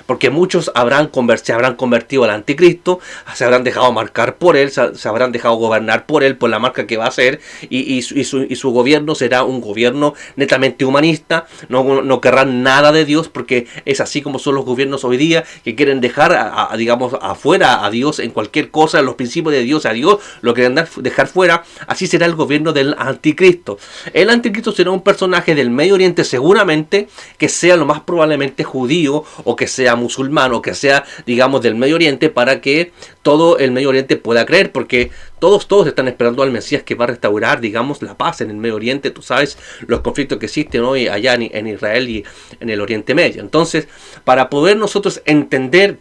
porque muchos se habrán convertido al anticristo, se habrán dejado marcar por él, se habrán dejado gobernar por él, por la marca que va a hacer, y su gobierno será un gobierno netamente humanista, no querrán nada de Dios, porque es así como son los gobiernos hoy día, que quieren dejar, digamos, afuera a Dios en cualquier cosa, los principios de Dios, a Dios lo quieren dejar fuera. Así será el gobierno del anticristo. El anticristo será un personaje del Medio Oriente, seguramente, que sea lo más probablemente judío, o que sea musulmán, o que sea, digamos, del Medio Oriente, para que todo el Medio Oriente pueda creer, porque todos están esperando al Mesías, que va a restaurar, digamos, la paz en el Medio Oriente. Tú sabes los conflictos que existen hoy allá en Israel y en el Oriente Medio. Entonces, para poder nosotros entender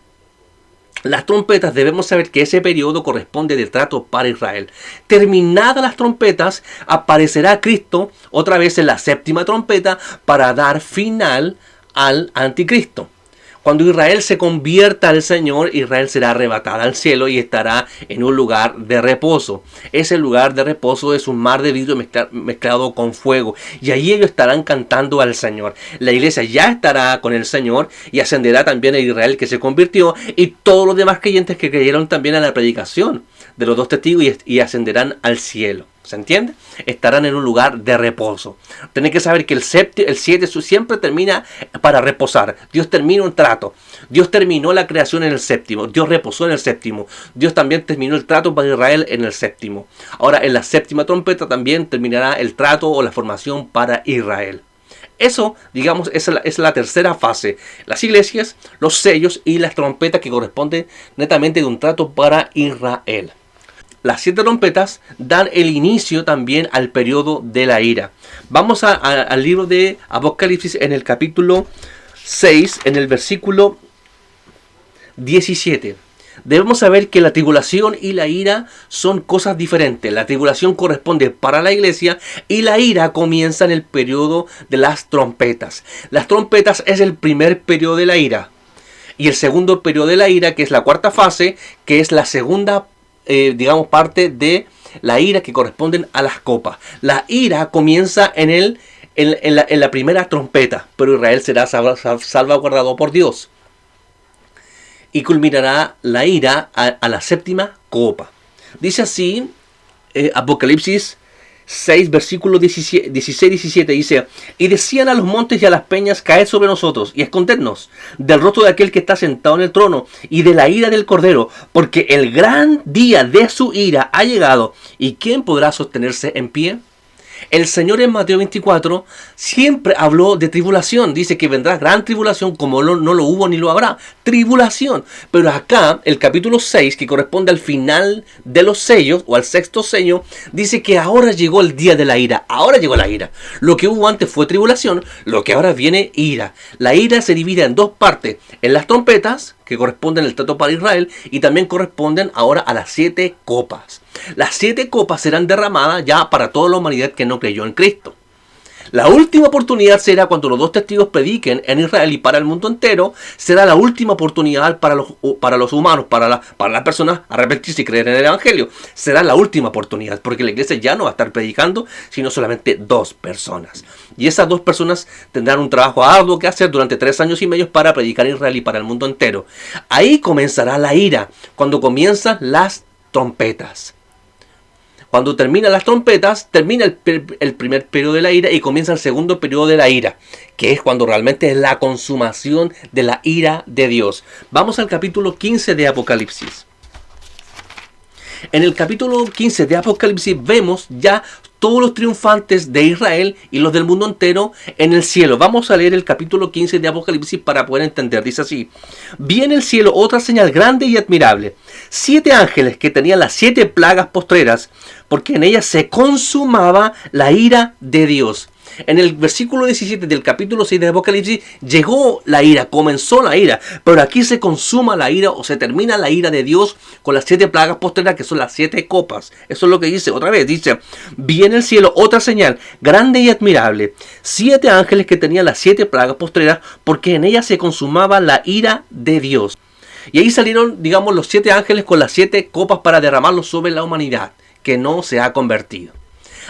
las trompetas, debemos saber que ese periodo corresponde de trato para Israel. Terminadas las trompetas, aparecerá Cristo otra vez en la séptima trompeta para dar final al anticristo. Cuando Israel se convierta al Señor, Israel será arrebatada al cielo y estará en un lugar de reposo. Ese lugar de reposo es un mar de vidrio mezclado con fuego. Y allí ellos estarán cantando al Señor. La iglesia ya estará con el Señor y ascenderá también a Israel que se convirtió, y todos los demás creyentes que creyeron también a la predicación de los dos testigos, y ascenderán al cielo. ¿Se entiende? Estarán en un lugar de reposo. Tenéis que saber que el 7 siempre termina para reposar. Dios termina un trato. Dios terminó la creación en el séptimo. Dios reposó en el séptimo. Dios también terminó el trato para Israel en el séptimo. Ahora, en la séptima trompeta también terminará el trato o la formación para Israel. Eso, digamos, es la tercera fase. Las iglesias, los sellos y las trompetas, que corresponden netamente de un trato para Israel. Las 7 trompetas dan el inicio también al periodo de la ira. Vamos al libro de Apocalipsis, en el capítulo 6, en el versículo 17. Debemos saber que la tribulación y la ira son cosas diferentes. La tribulación corresponde para la iglesia, y la ira comienza en el periodo de las trompetas. Las trompetas es el primer periodo de la ira. Y el segundo periodo de la ira, que es la cuarta fase, que es la segunda digamos, parte de la ira, que corresponden a las copas. La ira comienza en la primera trompeta, pero Israel será salvaguardado por Dios. Y culminará la ira a la séptima copa. Dice así Apocalipsis 6, versículos 16-17, dice: y decían a los montes y a las peñas: caed sobre nosotros y escondednos del rostro de aquel que está sentado en el trono y de la ira del Cordero, porque el gran día de su ira ha llegado, y ¿quién podrá sostenerse en pie? El Señor en Mateo 24 siempre habló de tribulación. Dice que vendrá gran tribulación, como no lo hubo ni lo habrá. Tribulación. Pero acá, el capítulo 6, que corresponde al final de los sellos, o al sexto sello, dice que ahora llegó el día de la ira. Ahora llegó la ira. Lo que hubo antes fue tribulación, lo que ahora viene, ira. La ira se divide en dos partes: en las trompetas, que corresponden al trato para Israel, y también corresponden ahora a las 7 copas. Las 7 copas serán derramadas ya para toda la humanidad que no creyó en Cristo. La última oportunidad será cuando los dos testigos prediquen en Israel y para el mundo entero. Será la última oportunidad para los humanos, para las personas, arrepentirse y creer en el Evangelio. Será la última oportunidad, porque la iglesia ya no va a estar predicando, sino solamente 2 personas. Y esas 2 personas tendrán un trabajo arduo que hacer durante 3 años y medio para predicar en Israel y para el mundo entero. Ahí comenzará la ira, cuando comienzan las trompetas. Cuando terminan las trompetas, termina el primer periodo de la ira y comienza el segundo periodo de la ira, que es cuando realmente es la consumación de la ira de Dios. Vamos al capítulo 15 de Apocalipsis. En el capítulo 15 de Apocalipsis vemos ya todos los triunfantes de Israel y los del mundo entero en el cielo. Vamos a leer el capítulo 15 de Apocalipsis para poder entender. Dice así: vi en el cielo otra señal grande y admirable: 7 ángeles que tenían las 7 plagas postreras, porque en ellas se consumaba la ira de Dios. En el versículo 17 del capítulo 6 de Apocalipsis llegó la ira, comenzó la ira, pero aquí se consuma la ira, o se termina la ira de Dios con las 7 plagas postreras, que son las 7 copas. Eso es lo que dice otra vez. Dice: vi en el cielo otra señal grande y admirable: 7 ángeles que tenían las 7 plagas postreras, porque en ellas se consumaba la ira de Dios. Y ahí salieron, digamos, los 7 ángeles con las 7 copas para derramarlos sobre la humanidad que no se ha convertido.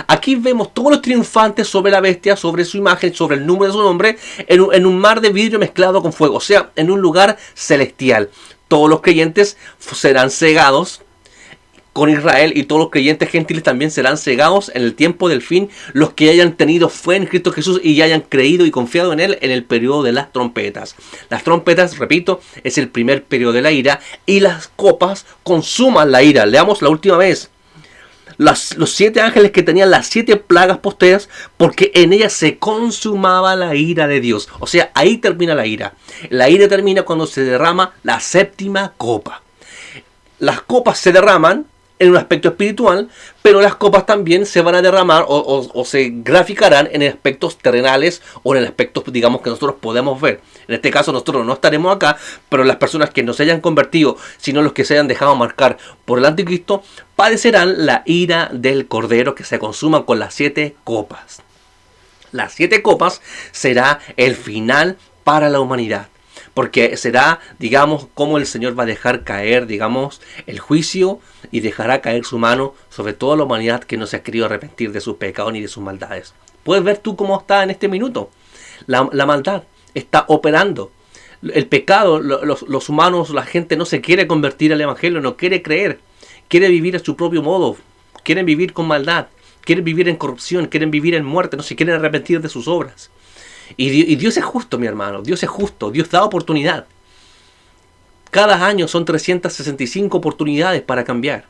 Aquí vemos todos los triunfantes sobre la bestia, sobre su imagen, sobre el número de su nombre, en un mar de vidrio mezclado con fuego, o sea, en un lugar celestial. Todos los creyentes serán cegados con Israel, y todos los creyentes gentiles también serán cegados en el tiempo del fin, los que hayan tenido fe en Cristo Jesús y hayan creído y confiado en Él en el periodo de las trompetas. Las trompetas, repito, es el primer periodo de la ira, y las copas consuman la ira. Leamos la última vez. Los 7 ángeles que tenían las 7 plagas posteras, porque en ellas se consumaba la ira de Dios. O sea, ahí termina la ira. La ira termina cuando se derrama la 7ª copa. Las copas se derraman en un aspecto espiritual, pero las copas también se van a derramar o se graficarán en aspectos terrenales o en aspectos, digamos, que nosotros podemos ver. En este caso nosotros no estaremos acá, pero las personas que no se hayan convertido, sino los que se hayan dejado marcar por el anticristo, padecerán la ira del Cordero, que se consuman con las 7 copas. Las 7 copas será el final para la humanidad. Porque será, digamos, como el Señor va a dejar caer, digamos, el juicio, y dejará caer su mano sobre toda la humanidad que no se ha querido arrepentir de sus pecados ni de sus maldades. Puedes ver tú cómo está en este minuto. La maldad está operando. El pecado, los humanos, la gente no se quiere convertir al Evangelio, no quiere creer. Quiere vivir a su propio modo. Quieren vivir con maldad. Quieren vivir en corrupción. Quieren vivir en muerte. No se quieren arrepentir de sus obras. Y Dios es justo, mi hermano. Dios es justo. Dios da oportunidad. Cada año son 365 oportunidades para cambiar.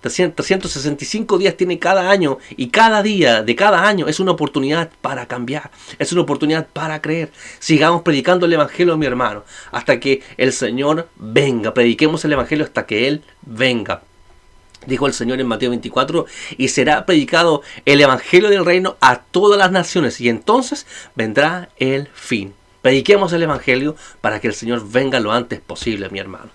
365 días tiene cada año. Y cada día de cada año es una oportunidad para cambiar. Es una oportunidad para creer. Sigamos predicando el Evangelio, mi hermano, hasta que el Señor venga. Prediquemos el Evangelio hasta que Él venga. Dijo el Señor en Mateo 24, y será predicado el Evangelio del Reino a todas las naciones, y entonces vendrá el fin. Prediquemos el Evangelio para que el Señor venga lo antes posible, mi hermano.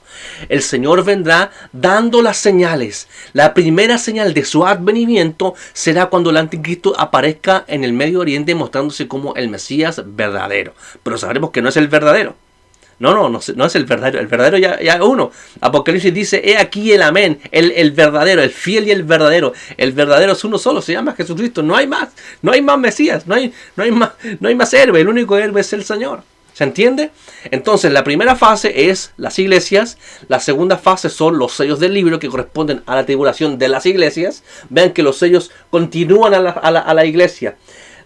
El Señor vendrá dando las señales. La primera señal de su advenimiento será cuando el anticristo aparezca en el Medio Oriente, mostrándose como el Mesías verdadero. Pero sabremos que no es el verdadero. No es el verdadero. El verdadero ya es uno. Apocalipsis dice, he aquí el amén, el verdadero, el fiel y el verdadero. El verdadero es uno solo, se llama Jesucristo. No hay más Mesías, no hay más héroe. El único héroe es el Señor. ¿Se entiende? Entonces la primera fase es las iglesias. La segunda fase son los sellos del libro, que corresponden a la tribulación de las iglesias. Vean que los sellos continúan a la iglesia.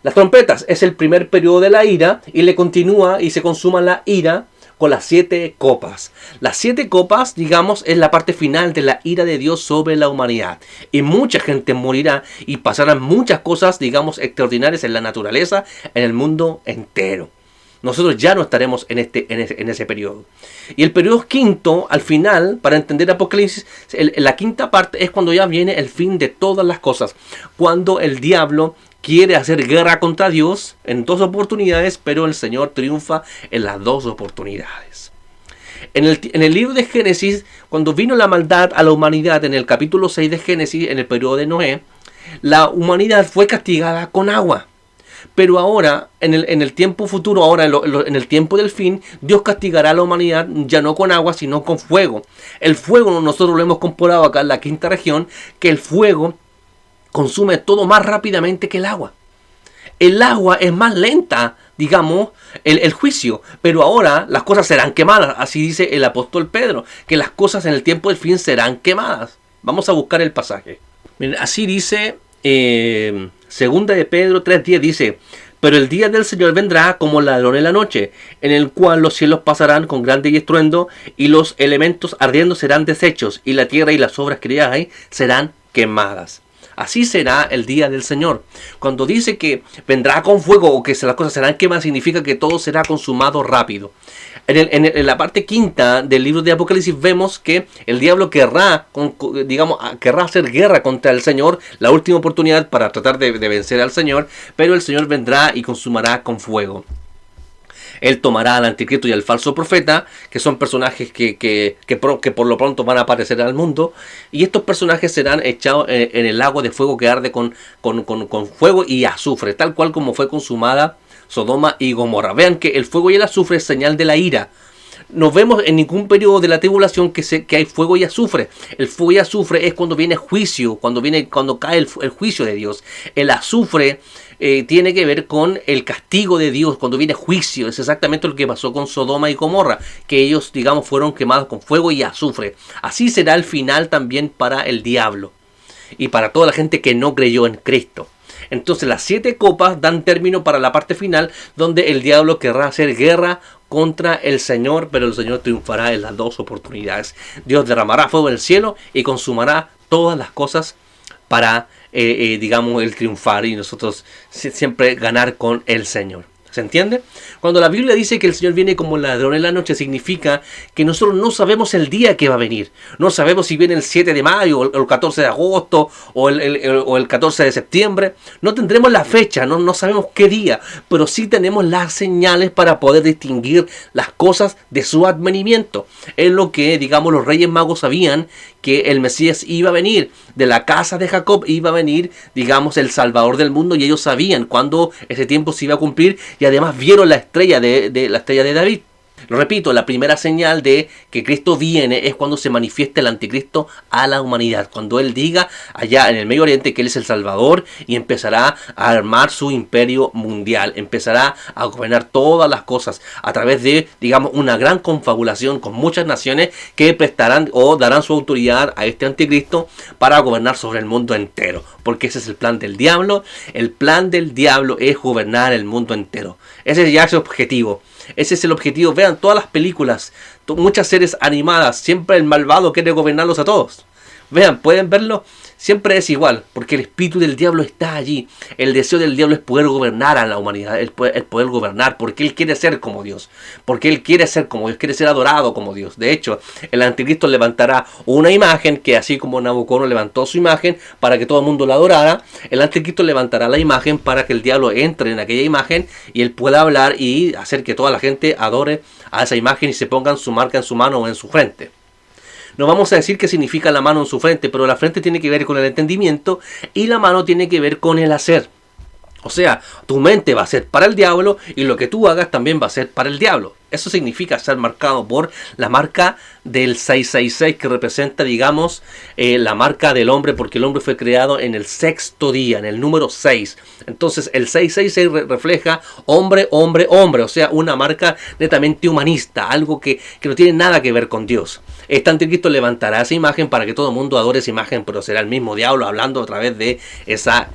Las trompetas es el primer periodo de la ira, y le continúa y se consuma la ira con las 7 copas. Las 7 copas, digamos, es la parte final de la ira de Dios sobre la humanidad. Y mucha gente morirá y pasarán muchas cosas, digamos, extraordinarias en la naturaleza, en el mundo entero. Nosotros ya no estaremos en ese periodo. Y el periodo quinto, al final, para entender Apocalipsis, la quinta parte es cuando ya viene el fin de todas las cosas. Cuando el diablo quiere hacer guerra contra Dios en 2 oportunidades, pero el Señor triunfa en las 2 oportunidades. En el libro de Génesis, cuando vino la maldad a la humanidad, en el capítulo 6 de Génesis, en el periodo de Noé, la humanidad fue castigada con agua. Pero ahora, en el tiempo futuro, ahora en el tiempo del fin, Dios castigará a la humanidad ya no con agua, sino con fuego. El fuego, nosotros lo hemos comparado acá en la quinta región, que el fuego consume todo más rápidamente que el agua. El agua es más lenta, digamos, el juicio. Pero ahora las cosas serán quemadas. Así dice el apóstol Pedro, que las cosas en el tiempo del fin serán quemadas. Vamos a buscar el pasaje. Miren, así dice segunda de Pedro 3:10, dice: pero el día del Señor vendrá como ladrón en la noche, en el cual los cielos pasarán con grande estruendo, y los elementos ardiendo serán deshechos, y la tierra y las obras creadas ahí serán quemadas. Así será el día del Señor. Cuando dice que vendrá con fuego o que las cosas serán quemadas, significa que todo será consumado rápido. En la parte quinta del libro de Apocalipsis vemos que el diablo querrá hacer guerra contra el Señor, la última oportunidad para tratar de vencer al Señor, pero el Señor vendrá y consumará con fuego. Él tomará al anticristo y al falso profeta, que son personajes que por lo pronto van a aparecer al mundo, y estos personajes serán echados en el lago de fuego que arde con fuego y azufre, tal cual como fue consumada Sodoma y Gomorra. Vean que el fuego y el azufre es señal de la ira. no vemos en ningún periodo de la tribulación que hay fuego y azufre. El fuego y azufre es cuando viene juicio, cuando cae el juicio de Dios. El azufre tiene que ver con el castigo de Dios, cuando viene juicio. Es exactamente lo que pasó con Sodoma y Gomorra, que ellos, digamos, fueron quemados con fuego y azufre. Así será el final también para el diablo y para toda la gente que no creyó en Cristo. Entonces las 7 copas dan término para la parte final, donde el diablo querrá hacer guerra contra el Señor, pero el Señor triunfará en las 2 oportunidades. Dios derramará fuego del cielo y consumará todas las cosas para, digamos, el triunfar y nosotros siempre ganar con el Señor. ¿Se entiende? Cuando la Biblia dice que el Señor viene como ladrón en la noche, significa que nosotros no sabemos el día que va a venir. No sabemos si viene el 7 de mayo, o el 14 de agosto, o el 14 de septiembre. No tendremos la fecha, no sabemos qué día, pero sí tenemos las señales para poder distinguir las cosas de su advenimiento. Es lo que, digamos, los Reyes Magos sabían, que el Mesías iba a venir. De la casa de Jacob iba a venir, digamos, el Salvador del mundo, y ellos sabían cuándo ese tiempo se iba a cumplir, y además vieron la estrella la estrella de David. Lo repito, la primera señal de que Cristo viene es cuando se manifiesta el anticristo a la humanidad. Cuando Él diga allá en el Medio Oriente que Él es el Salvador y empezará a armar su imperio mundial. Empezará a gobernar todas las cosas a través de, digamos, una gran confabulación con muchas naciones que prestarán o darán su autoridad a este anticristo para gobernar sobre el mundo entero. Porque ese es el plan del diablo. El plan del diablo es gobernar el mundo entero. Ese ya es su objetivo. Ese es el objetivo. Vean todas las películas, muchas series animadas. Siempre el malvado quiere gobernarlos a todos. Vean, pueden verlo. Siempre es igual, porque el espíritu del diablo está allí. El deseo del diablo es poder gobernar a la humanidad, el poder gobernar, porque él quiere ser como Dios. Porque él quiere ser como Dios, quiere ser adorado como Dios. De hecho, el anticristo levantará una imagen, que así como Nabucodonosor levantó su imagen para que todo el mundo la adorara, el anticristo levantará la imagen para que el diablo entre en aquella imagen y él pueda hablar y hacer que toda la gente adore a esa imagen y se pongan su marca en su mano o en su frente. No vamos a decir qué significa la mano en su frente, pero la frente tiene que ver con el entendimiento y la mano tiene que ver con el hacer. O sea, tu mente va a ser para el diablo y lo que tú hagas también va a ser para el diablo. Eso significa ser marcado por la marca del 666, que representa, digamos, la marca del hombre, porque el hombre fue creado en el 6º día, en el número 6. Entonces el 666 refleja hombre, hombre, hombre, o sea, una marca netamente humanista, algo que no tiene nada que ver con Dios. Este anticristo levantará esa imagen para que todo el mundo adore esa imagen, pero será el mismo diablo hablando a través de esa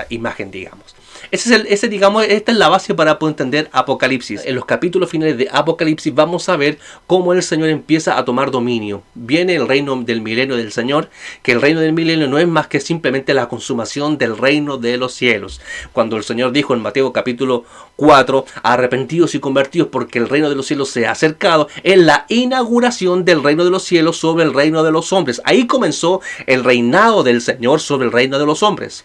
imagen, digamos. Digamos, esta es la base para poder entender Apocalipsis. En los capítulos finales de Apocalipsis vamos a ver cómo el Señor empieza a tomar dominio. Viene el reino del milenio del Señor, que el reino del milenio no es más que simplemente la consumación del reino de los cielos. Cuando el Señor dijo en Mateo capítulo 4, arrepentidos y convertidos porque el reino de los cielos se ha acercado, es la inauguración del reino de los cielos sobre el reino de los hombres. Ahí comenzó el reinado del Señor sobre el reino de los hombres.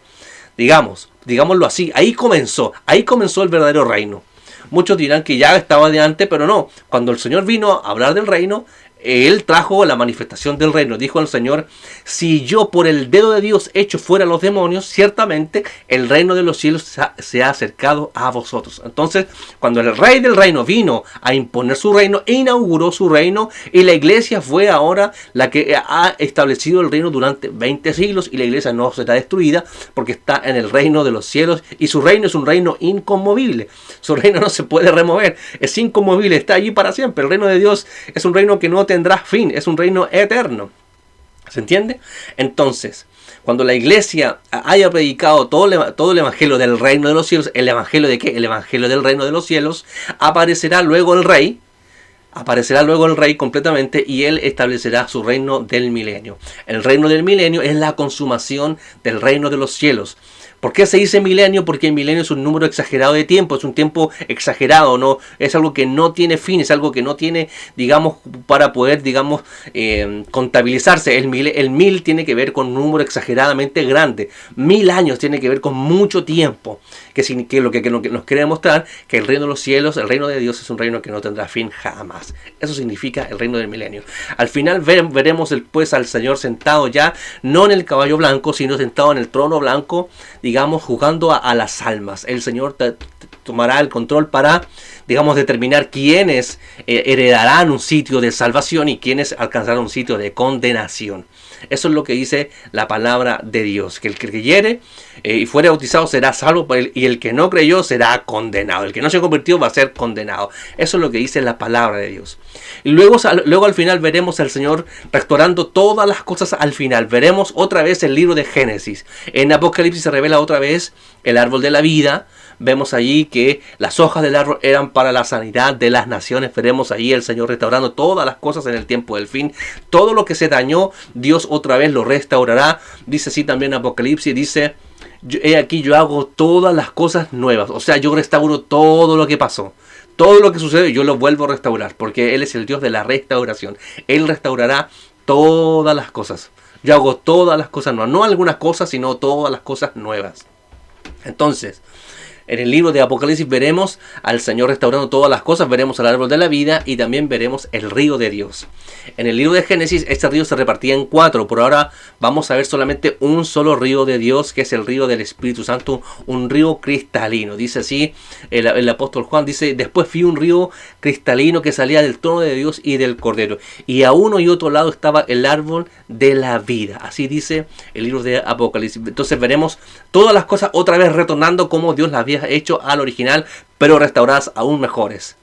Digámoslo así, ahí comenzó el verdadero reino. Muchos dirán que ya estaba de antes, pero no. Cuando el Señor vino a hablar del reino, Él trajo la manifestación del reino. Dijo el Señor: si yo por el dedo de Dios echo fuera a los demonios, ciertamente el reino de los cielos se ha acercado a vosotros. Entonces, cuando el rey del reino vino a imponer su reino, inauguró su reino, y la iglesia fue ahora la que ha establecido el reino durante 20 siglos, y la iglesia no será destruida porque está en el reino de los cielos, y su reino es un reino inconmovible. Su reino no se puede remover, es inconmovible, está allí para siempre. El reino de Dios es un reino que no tendrá fin, es un reino eterno. ¿Se entiende? Entonces, cuando la iglesia haya predicado todo el evangelio del reino de los cielos, ¿el evangelio de qué? El evangelio del reino de los cielos, aparecerá luego el rey completamente, y él establecerá su reino del milenio. El reino del milenio es la consumación del reino de los cielos. ¿Por qué se dice milenio? Porque el milenio es un número exagerado de tiempo, es un tiempo exagerado, no es algo que no tiene fin, es algo que no tiene, digamos, para poder, digamos, contabilizarse. El mil tiene que ver con un número exageradamente grande. 1000 años tiene que ver con mucho tiempo, que lo que nos quiere demostrar que el reino de los cielos, el reino de Dios, es un reino que no tendrá fin jamás. Eso significa el reino del milenio. Al final veremos después al Señor sentado ya, no en el caballo blanco, sino sentado en el trono blanco, digamos, jugando a las almas. El Señor tomará el control para, digamos, determinar quiénes heredarán un sitio de salvación y quiénes alcanzarán un sitio de condenación. Eso es lo que dice la palabra de Dios, que el que creyere y fuere bautizado será salvo, y el que no creyó será condenado. El que no se convirtió va a ser condenado. Eso es lo que dice la palabra de Dios. Y luego al final veremos al Señor restaurando todas las cosas al final. Veremos otra vez el libro de Génesis. En Apocalipsis se revela otra vez el árbol de la vida. Vemos allí que las hojas del árbol eran para la sanidad de las naciones. Veremos allí el Señor restaurando todas las cosas en el tiempo del fin. Todo lo que se dañó, Dios otra vez lo restaurará. Dice así también Apocalipsis, dice: he aquí yo hago todas las cosas nuevas. O sea, yo restauro todo lo que pasó. Todo lo que sucedió yo lo vuelvo a restaurar, porque Él es el Dios de la restauración. Él restaurará todas las cosas. Yo hago todas las cosas nuevas. No algunas cosas, sino todas las cosas nuevas. Entonces, en el libro de Apocalipsis veremos al Señor restaurando todas las cosas, veremos el árbol de la vida y también veremos el río de Dios. En el libro de Génesis este río se repartía en 4, por ahora vamos a ver solamente un solo río de Dios, que es el río del Espíritu Santo, un río cristalino. Dice así el apóstol Juan, dice: después vi un río cristalino que salía del trono de Dios y del Cordero, y a uno y otro lado estaba el árbol de la vida. Así dice el libro de Apocalipsis. Entonces veremos todas las cosas otra vez retornando como Dios las había hecho al original, pero restauradas aún mejores,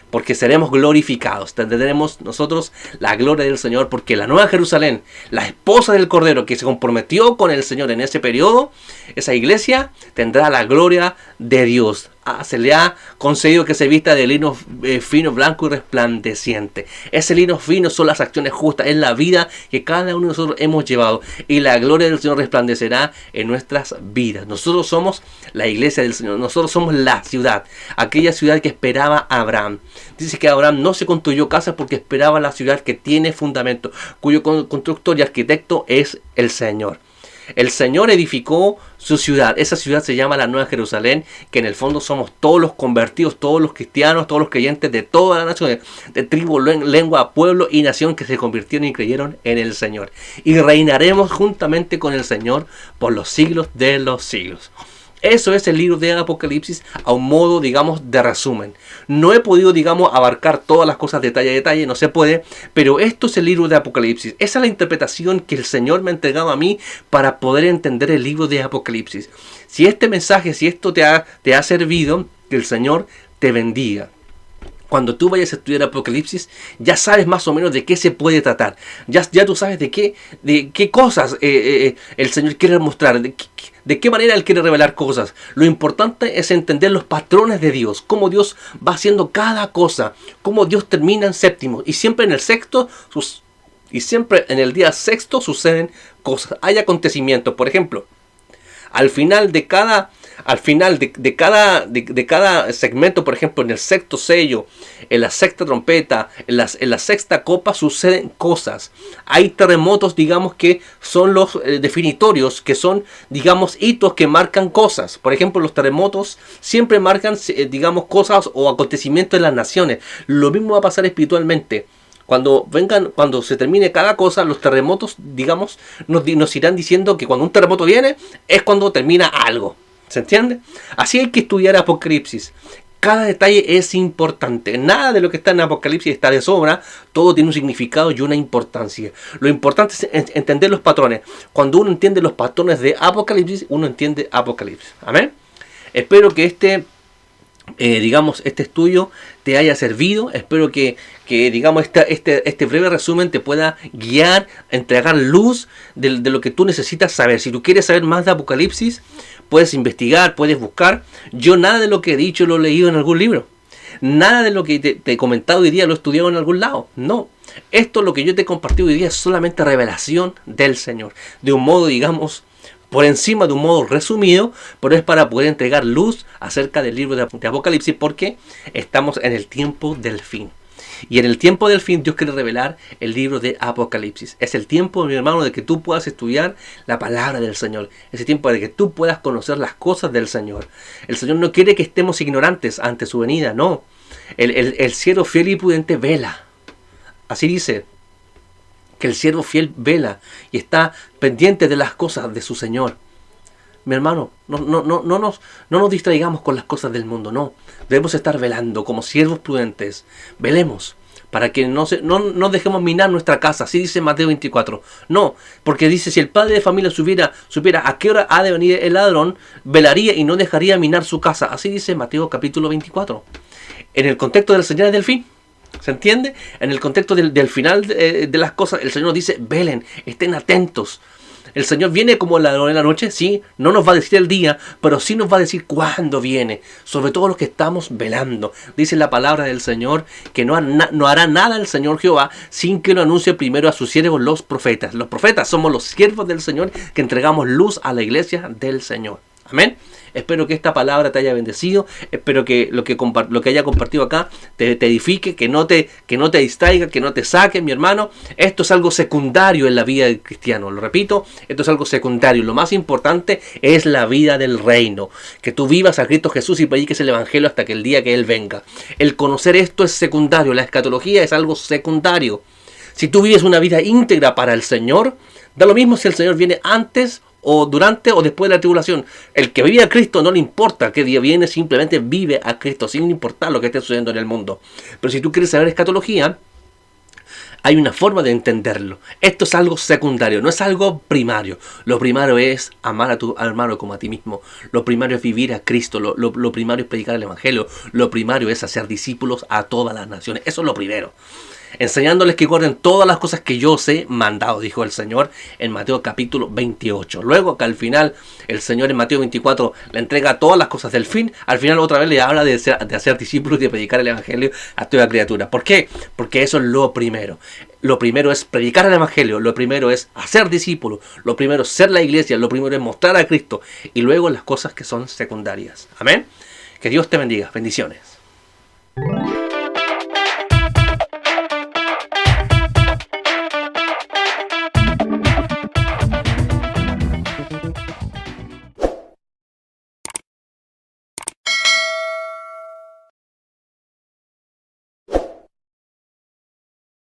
porque seremos glorificados. Tendremos nosotros la gloria del Señor, porque la Nueva Jerusalén, la esposa del Cordero que se comprometió con el Señor en ese periodo, esa iglesia tendrá la gloria de Dios. Se le ha concedido que se vista de lino fino, blanco y resplandeciente. Ese lino fino son las acciones justas, es la vida que cada uno de nosotros hemos llevado, y la gloria del Señor resplandecerá en nuestras vidas. Nosotros somos la iglesia del Señor, nosotros somos la ciudad, aquella ciudad que esperaba Abraham. Dice que Abraham no se construyó casa porque esperaba la ciudad que tiene fundamento, cuyo constructor y arquitecto es el Señor. El Señor edificó su ciudad. Esa ciudad se llama la Nueva Jerusalén, que en el fondo somos todos los convertidos, todos los cristianos, todos los creyentes de toda la nación, de tribu, lengua, pueblo y nación, que se convirtieron y creyeron en el Señor. Y reinaremos juntamente con el Señor por los siglos de los siglos. Eso es el libro de Apocalipsis a un modo, digamos, de resumen. No he podido, digamos, abarcar todas las cosas detalle a detalle, no se puede, pero esto es el libro de Apocalipsis. Esa es la interpretación que el Señor me ha entregado a mí para poder entender el libro de Apocalipsis. Si este mensaje, si esto te ha servido, que el Señor te bendiga. Cuando tú vayas a estudiar Apocalipsis, ya sabes más o menos de qué se puede tratar. Ya tú sabes de qué cosas el Señor quiere mostrar, de qué manera Él quiere revelar cosas. Lo importante es entender los patrones de Dios, cómo Dios va haciendo cada cosa, cómo Dios termina en séptimo. Y siempre en el sexto, siempre en el día sexto suceden cosas. Hay acontecimientos. Por ejemplo, al final de cada segmento, por ejemplo, en el sexto sello, en la sexta trompeta, en la sexta copa, suceden cosas. Hay terremotos, digamos, que son los definitorios, que son, digamos, hitos que marcan cosas. Por ejemplo, los terremotos siempre marcan, digamos, cosas o acontecimientos en las naciones. Lo mismo va a pasar espiritualmente. Cuando se termine cada cosa, los terremotos, digamos, nos irán diciendo que cuando un terremoto viene, es cuando termina algo. ¿Se entiende? Así hay que estudiar Apocalipsis. Cada detalle es importante. Nada de lo que está en Apocalipsis está de sobra. Todo tiene un significado y una importancia. Lo importante es entender los patrones. Cuando uno entiende los patrones de Apocalipsis, uno entiende Apocalipsis. Amén. Espero que este estudio te haya servido. Espero que digamos, este breve resumen te pueda guiar, entregar luz de lo que tú necesitas saber. Si tú quieres saber más de Apocalipsis, puedes investigar, puedes buscar. Yo nada de lo que he dicho lo he leído en algún libro. Nada de lo que te he comentado hoy día lo he estudiado en algún lado. No. Esto, lo que yo te he compartido hoy día, es solamente revelación del Señor. De un modo, digamos, por encima, de un modo resumido, pero es para poder entregar luz acerca del libro de Apocalipsis, porque estamos en el tiempo del fin. Y en el tiempo del fin Dios quiere revelar el libro de Apocalipsis. Es el tiempo, mi hermano, de que tú puedas estudiar la palabra del Señor. Es el tiempo de que tú puedas conocer las cosas del Señor. El Señor no quiere que estemos ignorantes ante su venida, no. El siervo fiel y prudente vela. Así dice, que el siervo fiel vela y está pendiente de las cosas de su Señor. mi hermano, no nos distraigamos con las cosas del mundo, no. Debemos estar velando como siervos prudentes. Velemos para que no nos dejemos minar nuestra casa. Así dice Mateo 24. No, porque dice, si el padre de familia supiera a qué hora ha de venir el ladrón, velaría y no dejaría minar su casa. Así dice Mateo capítulo 24. En el contexto de las señales del fin. ¿Se entiende? En el contexto del final de las cosas, el Señor nos dice, velen, estén atentos. El Señor viene como el ladrón en la noche, sí, no nos va a decir el día, pero sí nos va a decir cuándo viene, sobre todo los que estamos velando. Dice la palabra del Señor que no hará nada el Señor Jehová sin que lo anuncie primero a sus siervos los profetas. Los profetas somos los siervos del Señor que entregamos luz a la iglesia del Señor. Amén. Espero que esta palabra te haya bendecido. Espero que lo que haya compartido acá te edifique, que no te distraiga, que no te saque, mi hermano. Esto es algo secundario en la vida del cristiano. Lo repito, esto es algo secundario. Lo más importante es la vida del reino. Que tú vivas a Cristo Jesús y prediques el Evangelio hasta que el día que Él venga. El conocer esto es secundario. La escatología es algo secundario. Si tú vives una vida íntegra para el Señor, da lo mismo si el Señor viene antes o durante o después de la tribulación. El que vive a Cristo no le importa qué día viene, simplemente vive a Cristo, sin importar lo que esté sucediendo en el mundo. Pero si tú quieres saber escatología, hay una forma de entenderlo. Esto es algo secundario, no es algo primario. Lo primario es amar a tu hermano como a ti mismo. Lo primario es vivir a Cristo. Lo primario es predicar el Evangelio. Lo primario es hacer discípulos a todas las naciones. Eso es lo primero. Enseñándoles que guarden todas las cosas que yo os he mandado, dijo el Señor en Mateo capítulo 28. Luego que al final el Señor en Mateo 24 le entrega todas las cosas del fin, al final otra vez le habla de hacer discípulos y de predicar el Evangelio a toda criatura. ¿Por qué? Porque eso es lo primero. Lo primero es predicar el Evangelio, lo primero es hacer discípulos, lo primero es ser la iglesia, lo primero es mostrar a Cristo y luego las cosas que son secundarias. Amén. Que Dios te bendiga. Bendiciones.